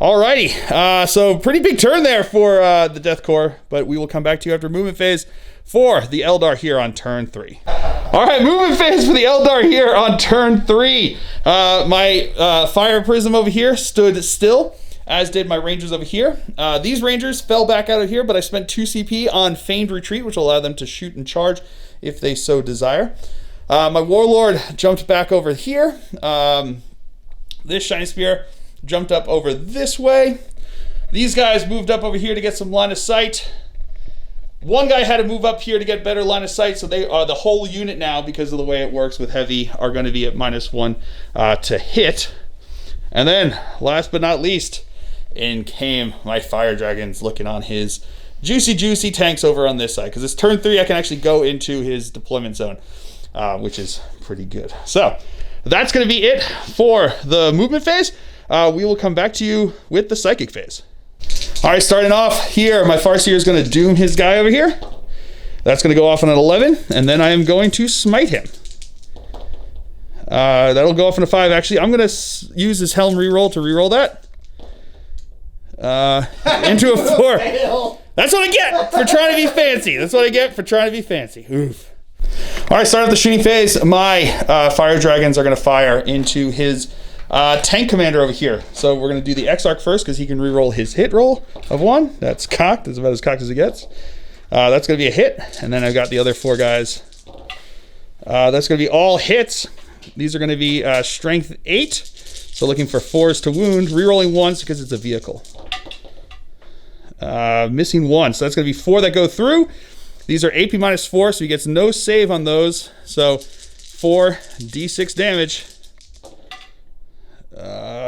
Alrighty, so pretty big turn there for the Death Korps, but we will come back to you after movement phase for the Eldar here on turn 3. Alright, movement phase for the Eldar here on turn 3. My fire prism over here stood still, as did my rangers over here. These rangers fell back out of here, but I spent 2 CP on feigned retreat, which will allow them to shoot and charge if they so desire. My warlord jumped back over here. This shiny spear jumped up over this way. These guys moved up over here to get some line of sight. One guy had to move up here to get better line of sight, so they are the whole unit now, because of the way it works with heavy, are going to be at -1 to hit. And then, last but not least, in came my fire dragons, looking on his juicy tanks over on this side, because it's turn 3. I can actually go into his deployment zone, which is pretty good. So that's going to be it for the movement phase. We will come back to you with the psychic phase. All right, starting off here, my Farseer is going to doom his guy over here. That's going to go off on an 11, and then I am going to smite him. That'll go off on a 5. Actually, I'm going to use this Helm reroll to reroll that. Into a 4. That's what I get for trying to be fancy. That's what I get for trying to be fancy. Oof. All right, starting with the shooting phase. My fire dragons are going to fire into his tank commander over here. So we're going to do the X-Arc first because he can reroll his hit roll of 1. That's cocked. That's about as cocked as it gets. That's going to be a hit. And then I've got the other 4 guys. That's going to be all hits. These are going to be strength 8. So looking for 4s to wound. Rerolling 1s because it's a vehicle. Missing 1. So that's going to be 4 that go through. These are AP -4, so he gets no save on those. So 4 D6 damage.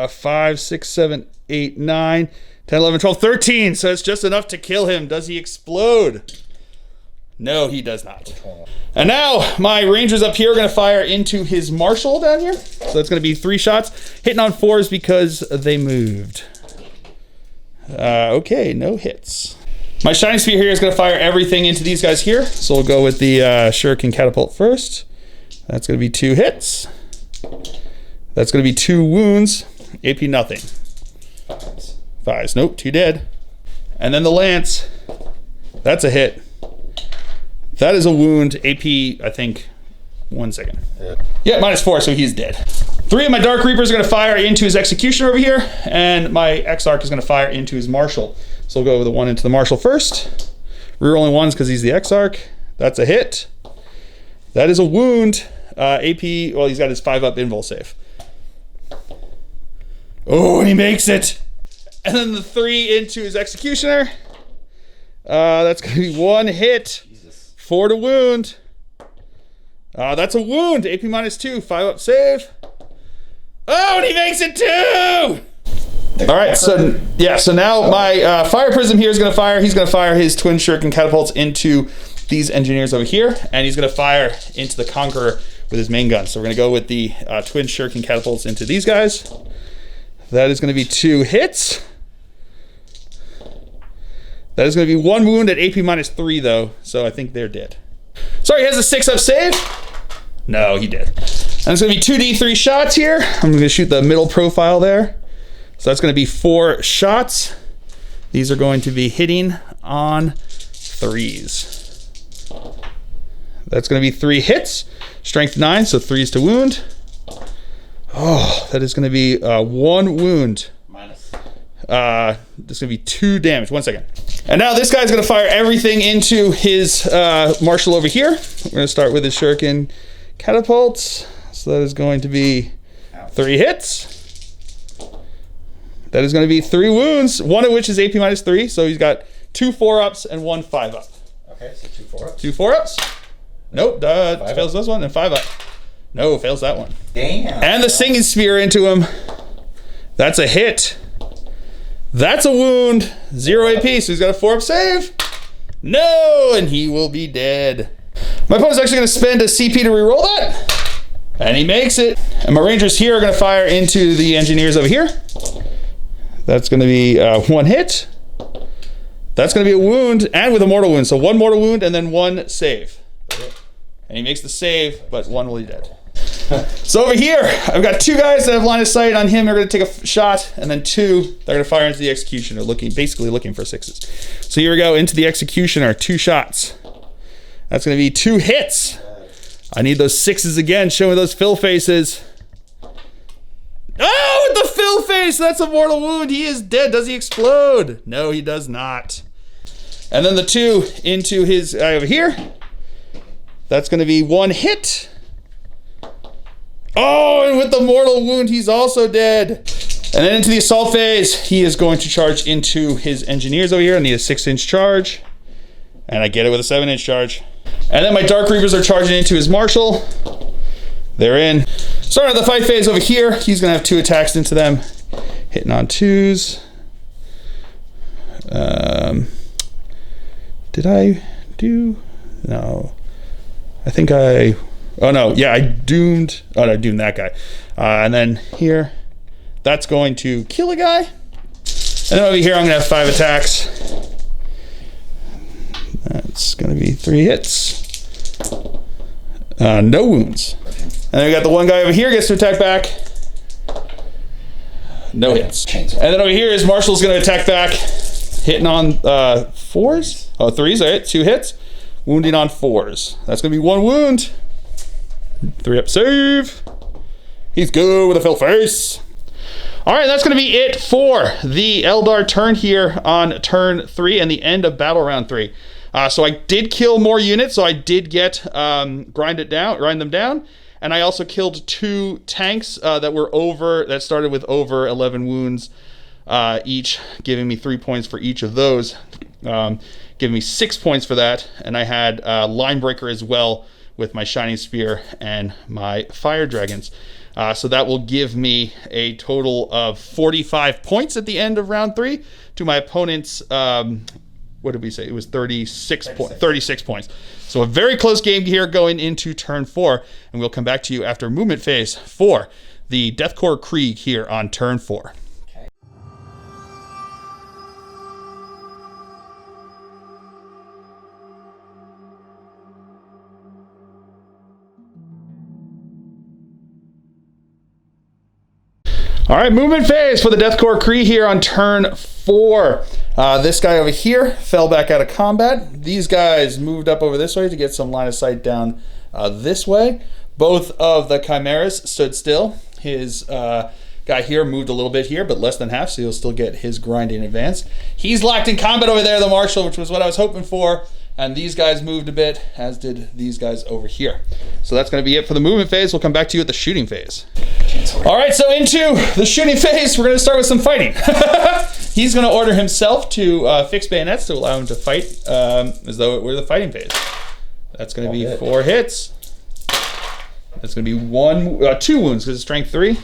5, 6, 7, 8, 9, 10, 11, 12, 13. So it's just enough to kill him. Does he explode? No, he does not. And now my rangers up here are going to fire into his marshal down here. So it's going to be 3 shots. Hitting on 4s because they moved. Okay, no hits. My Shining Spear here is going to fire everything into these guys here. So we'll go with the Shuriken Catapult first. That's going to be 2 hits. That's going to be 2 wounds. AP nothing. 5s. Nope, 2 dead. And then the Lance. That's a hit. That is a wound. AP, I think, 1 second. Yeah, -4, so he's dead. 3 of my Dark Reapers are going to fire into his Executioner over here, and my Exarch is going to fire into his Marshal. So we'll go with the one into the Marshal first. Rerolling 1s because he's the Exarch. That's a hit. That is a wound. AP, well, he's got his 5-up invul save. Oh, and he makes it. And then the 3 into his Executioner. That's going to be 1 hit. 4 to wound. That's a wound. AP -2, 5-up save. Oh, and he makes it too! All right, so yeah, so now my Fire Prism here is going to fire. He's going to fire his Twin Shuriken Catapults into these Engineers over here, and he's going to fire into the Conqueror with his main gun. So we're going to go with the Twin Shuriken Catapults into these guys. That is going to be 2 hits. That is going to be 1 wound at AP -3 though, so I think they're dead. Sorry, he has a 6-up save. No, he did. And it's going to be 2d3 shots here. I'm going to shoot the middle profile there. So that's going to be 4 shots. These are going to be hitting on 3s. That's going to be 3 hits. Strength 9, so 3s to wound. Oh, that is going to be 1 wound. This is going to be 2 damage. 1 second. And now this guy's going to fire everything into his Marshal over here. We're going to start with his Shuriken Catapults. So that is going to be 3 hits. That is going to be 3 wounds, 1 of which is AP -3. So he's got 2 4-ups and 1 5-up. Okay, so 2 4-ups. 2 4-ups. Nope, fails this one, and 5-up. No, fails that one. Damn. And the Singing Spear into him. That's a hit. That's a wound. 0 AP, so he's got a 4-up save. No, and he will be dead. My opponent's actually going to spend a CP to reroll that. And he makes it. And my Rangers here are going to fire into the Engineers over here. That's going to be 1 hit. That's going to be a wound, and with a mortal wound. So 1 mortal wound and then 1 save. And he makes the save, but 1 will be dead. So over here, I've got 2 guys that have line of sight on him. They're going to take a shot, and then 2, they're going to fire into the Executioner, basically looking for 6s. So here we go, into the Executioner, 2 shots. That's going to be 2 hits. I need those 6s again. Show me those fill faces. Oh, with the fill face! That's a mortal wound. He is dead. Does he explode? No, he does not. And then the 2 into his guy over here. That's going to be 1 hit. Oh, and with the mortal wound, he's also dead. And then into the assault phase, he is going to charge into his Engineers over here. I need a 6-inch charge. And I get it with a 7-inch charge. And then my Dark Reapers are charging into his Marshal. They're in. Starting at the fight phase over here, he's going to have 2 attacks into them. Hitting on 2s. Did I do? No. I think I... Oh, no. Yeah, I doomed... Oh, no, I doomed that guy. And then here, that's going to kill a guy. And then over here, I'm going to have 5 attacks. That's going to be 3 hits. No wounds. And then we got the one guy over here gets to attack back. No hits. And then over here, his Marshal's going to attack back. Hitting on 4s. Oh, 3s. All right, 2 hits. Wounding on 4s. That's going to be 1 wound. 3-up save. He's good with a fill face. All right, that's going to be it for the Eldar turn here on turn 3 and the end of battle round 3. So I did kill more units, so I did get grind them down, and I also killed 2 tanks that started with over 11 wounds each, giving me 3 points for each of those, giving me 6 points for that, and I had Linebreaker as well with my Shining Spear and my Fire Dragons. So that will give me a total of 45 points at the end of round 3 to my opponent's, what did we say? It was 36 points. So a very close game here going into turn 4, and we'll come back to you after movement phase for the Death Korps of Krieg here on turn 4. All right, movement phase for the Death Korps of Krieg here on turn 4. This guy over here fell back out of combat. These guys moved up over this way to get some line of sight down this way. Both of the chimeras stood still. His guy here moved a little bit here, but less than half, so he'll still get his grind in advance. He's locked in combat over there, the Marshal, which was what I was hoping for. And these guys moved a bit, as did these guys over here. So that's going to be it for the movement phase. We'll come back to you at the shooting phase. All right, so into the shooting phase, we're going to start with some fighting. He's going to order himself to fix bayonets to allow him to fight as though it were the fighting phase. That's going to be 4 hits. That's going to be 2 wounds because it's strength 3.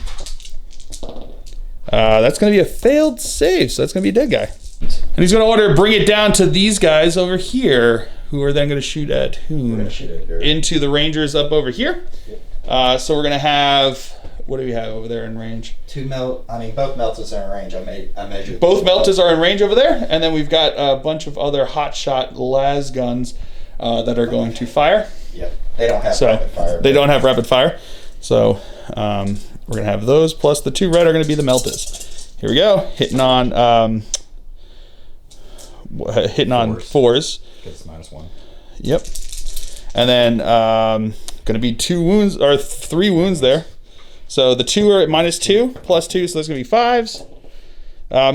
That's going to be a failed save, so that's going to be a dead guy. And he's going to order bring it down to these guys over here, who are then going to shoot at whom? Into the Rangers up over here. So we're going to have, what do we have over there in range? Both meltas are in range. I measured. Both meltas are in range over there, and then we've got a bunch of other hotshot las guns that are going to fire. Yep. They don't have rapid fire. They don't have rapid fire. So we're going to have those, plus the 2 red are going to be the meltas. Here we go, hitting on 4s. It's -1. Yep. And then going to be 2 wounds, or 3 wounds there. So the 2 are at -2, +2, so that's going to be 5s.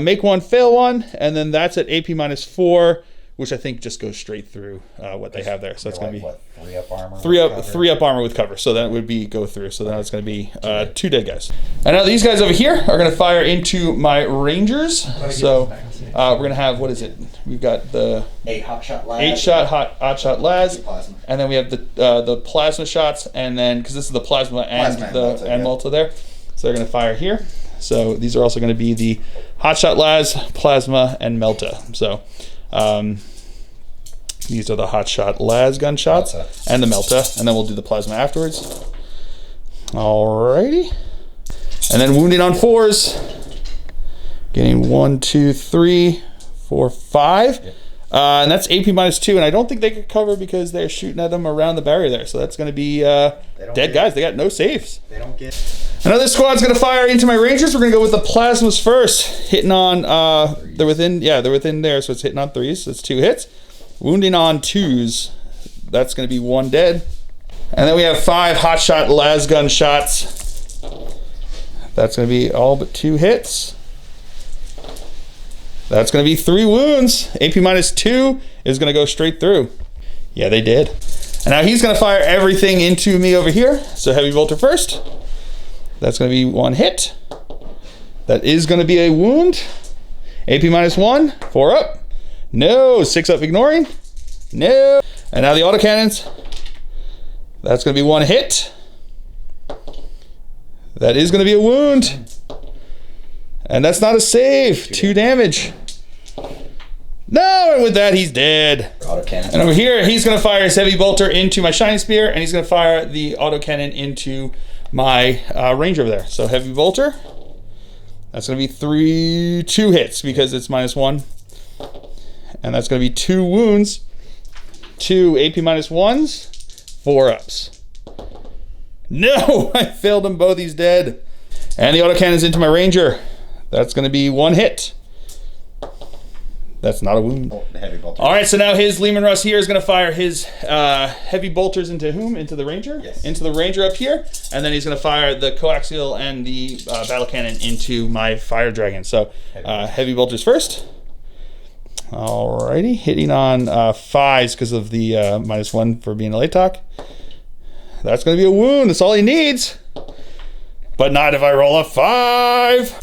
Make 1, fail 1, and then that's at AP -4, which I think just goes straight through what they have there. So that's going to be what, 3 up armor. 3 up armor with cover. So that would be go through. So now it's going to be 2 dead guys. And now these guys over here are going to fire into my Rangers. So we're going to have, what is it? We've got the 8 hotshot las. 8-shot las, Plasma. and then we have the plasma shots, and then because this is the plasma and Malta there, so they're going to fire here. So these are also going to be the hotshot las, plasma, and melta. So these are the hotshot las gunshots and the melta, and then we'll do the plasma afterwards. Alrighty, and then wounding on 4s, getting 1, 2, 3, 4, 5. And that's AP -2, and I don't think they could cover because they're shooting at them around the barrier there. So that's going to be dead guys. They got no saves. They don't get. Another squad's going to fire into my Rangers. We're going to go with the plasmas first, hitting on. They're within there, so it's hitting on 3s. So it's 2 hits. Wounding on 2s. That's going to be 1 dead. And then we have 5 hotshot las gun shots. That's going to be all but 2 hits. That's going to be 3 wounds. AP -2 is going to go straight through. Yeah, they did. And now he's going to fire everything into me over here. So heavy bolter first. That's going to be 1 hit. That is going to be a wound. AP -1, 4 up. No, 6 up ignoring. No. And now the autocannons. That's going to be 1 hit. That is going to be a wound. And that's not a save. 2 damage. No, and with that, he's dead. Autocannon. And over here, he's going to fire his heavy bolter into my shining spear, and he's going to fire the autocannon into my ranger over there. So heavy bolter. That's going to be 2 hits because it's -1. And that's going to be 2 wounds. 2 AP -1s, 4 ups. No, I failed them both. He's dead. And the autocannon's into my ranger. That's going to be 1 hit. That's not a wound. The heavy bolter. All right, so now his Lehman Russ here is going to fire his heavy bolters into whom? Into the ranger? Yes. Into the ranger up here. And then he's going to fire the coaxial and the battle cannon into my fire dragon. So heavy bolters first. Alrighty, hitting on 5s because of the -1 for being a late talk. That's going to be a wound. That's all he needs. But not if I roll a 5.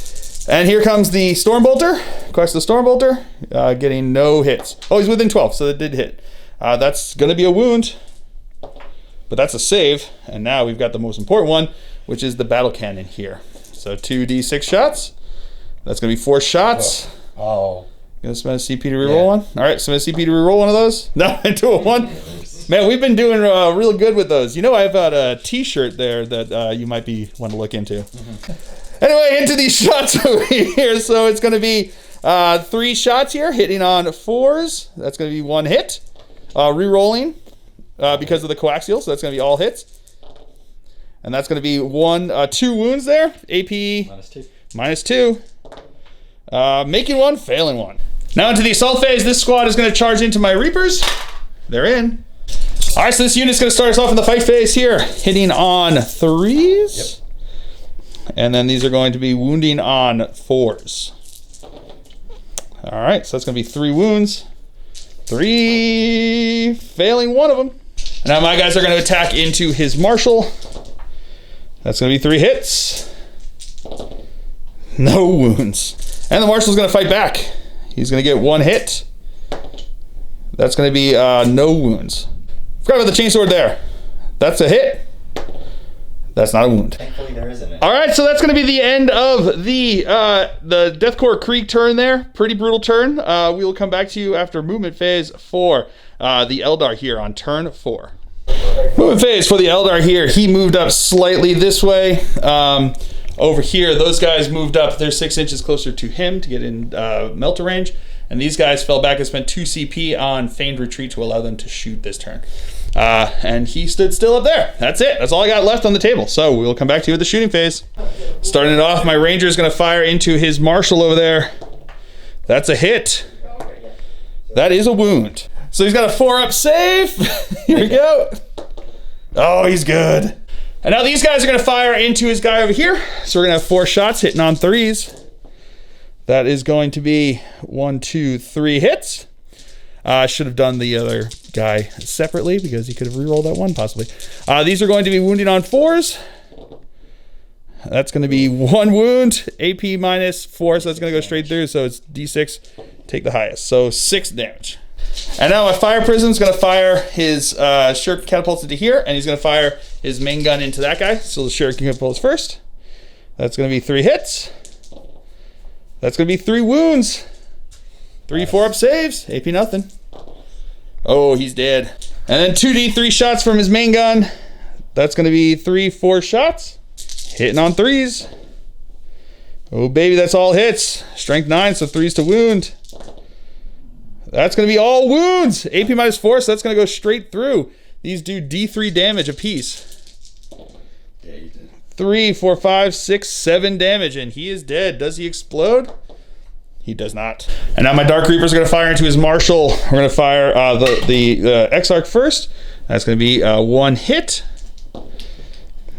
And here comes the Stormbolter. Quest the Stormbolter, getting no hits. Oh, he's within 12, so that did hit. That's going to be a wound, but that's a save. And now we've got the most important one, which is the battle cannon here. So 2d6 shots. That's going to be 4 shots. Oh. Gonna spend a CP to reroll one? All right, spend a CP to reroll one of those? No, into a 1. Man, we've been doing real good with those. You know, I've got a t-shirt there that you might be want to look into. Anyway, into these shots over here. So it's going to be 3 shots here, hitting on 4s. That's going to be 1 hit. Rerolling because of the coaxial, so that's going to be all hits. And that's going to be 2 wounds there. AP -2. Making 1, failing 1. Now into the assault phase. This squad is going to charge into my Reapers. They're in. All right, so this unit's going to start us off in the fight phase here. Hitting on 3s. Yep. And then these are going to be wounding on 4s. All right, so that's going to be 3 wounds. 3, failing 1 of them. And now my guys are going to attack into his Marshal. That's going to be 3 hits. No wounds. And the Marshal's going to fight back. He's going to get 1 hit. That's going to be no wounds. Forgot about the chainsword there. That's a hit. That's not a wound. Thankfully, there isn't it. All right, so that's going to be the end of the Death Korps of Krieg turn there. Pretty brutal turn. We will come back to you after movement phase for the Eldar here on turn 4. Movement phase for the Eldar here. He moved up slightly this way. Over here, those guys moved up. They're 6 inches closer to him to get in melter range. And these guys fell back and spent 2 CP on feigned retreat to allow them to shoot this turn. And he stood still up there. That's it. That's all I got left on the table. So we'll come back to you with the shooting phase. Starting it off, my Ranger is going to fire into his Marshal over there. That's a hit. That is a wound. So he's got a 4-up save. Here we go. Oh, he's good. And now these guys are going to fire into his guy over here. So we're going to have 4 shots hitting on 3s. That is going to be 1, 2, 3 hits. I should have done the other guy separately because he could have rerolled that one possibly. These are going to be wounding on 4s. That's going to be 1 wound, AP -4, so that's going to go straight through. So it's D6, take the highest. So 6 damage. And now my Fire Prism is going to fire his Shuriken Catapults into here, and he's going to fire his main gun into that guy. So the Shuriken Catapults first. That's going to be 3 hits. That's going to be 3 wounds. 3 4-up saves. AP nothing. Oh, he's dead. And then 2d3 shots from his main gun. That's going to be 3 4 shots. Hitting on 3s. Oh, baby, that's all hits. Strength 9, so 3s to wound. That's going to be all wounds. AP -4, so that's going to go straight through. These do D3 damage apiece. Yeah, you did. 3 4 5 6 7 damage, and he is dead. Does he explode? He does not. And now my Dark Reapers are going to fire into his Marshal. We're going to fire the Exarch first. That's going to be 1 hit.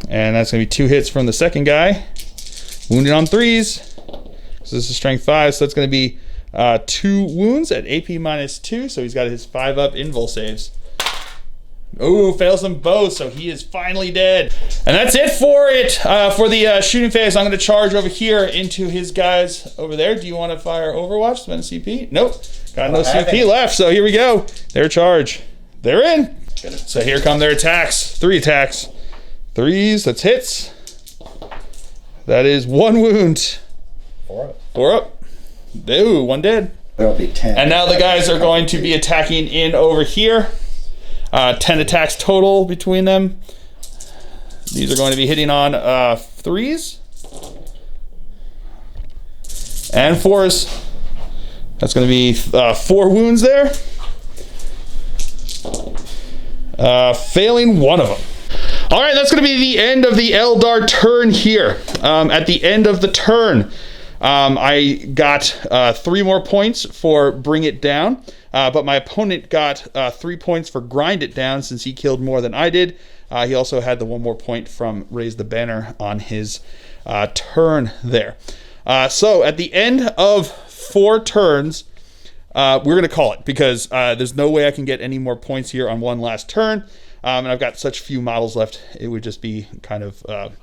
And that's going to be 2 hits from the second guy. Wounded on 3s. So this is strength 5, so that's going to be 2 wounds at AP -2. So he's got his 5-up invul saves. Oh, fails them both, so he is finally dead. And that's it for it. For the shooting phase, I'm going to charge over here into his guys over there. Do you want to fire Overwatch? Spend a CP? Nope. Got no CP left, so here we go. Their charge. They're in. So here come their attacks. 3 attacks. 3s, that's hits. That is 1 wound. 4 up. 4 up. Ooh, 1 dead. There'll be 10. And now the guys are going to be attacking in over here. 10 attacks total between them. These are going to be hitting on 3s and 4s. That's going to be 4 wounds there. Failing 1 of them. All right, that's going to be the end of the Eldar turn here. At the end of the turn, I got 3 more points for Bring It Down. But my opponent got 3 points for Grind It Down since he killed more than I did. He also had the 1 more point from Raise the Banner on his turn there. So at the end of 4 turns, we're going to call it because there's no way I can get any more points here on one last turn. And I've got such few models left, it would just be kind of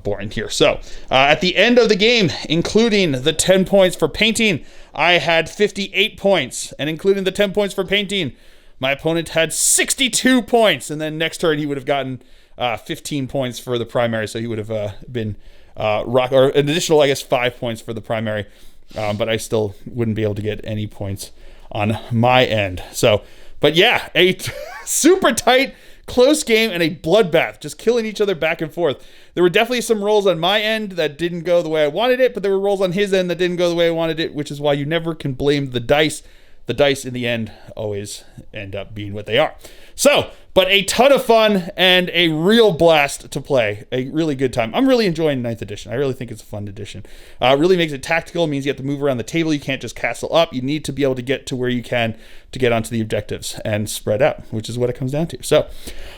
boring here. So at the end of the game, including the 10 points for painting, I had 58 points, and including the 10 points for painting, my opponent had 62 points. And then next turn he would have gotten 15 points for the primary, so he would have been or an additional, I guess, 5 points for the primary. But I still wouldn't be able to get any points on my end. So, but yeah, a super tight, close game and a bloodbath, just killing each other back and forth. There were definitely some rolls on my end that didn't go the way I wanted it, but there were rolls on his end that didn't go the way I wanted it, which is why you never can blame the dice. the dice in the end always end up being what they are. So, but a ton of fun and a real blast to play. A really good time. I'm really enjoying 9th edition. I really think it's a fun edition. Really makes it tactical. It means you have to move around the table. You can't just castle up. You need to be able to get to where you can to get onto the objectives and spread out, which is what it comes down to. So,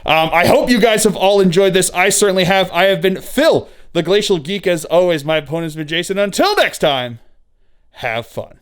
I hope you guys have all enjoyed this. I certainly have. I have been Phil, the Glacial Geek, as always. My opponent's been Jason. Until next time, have fun.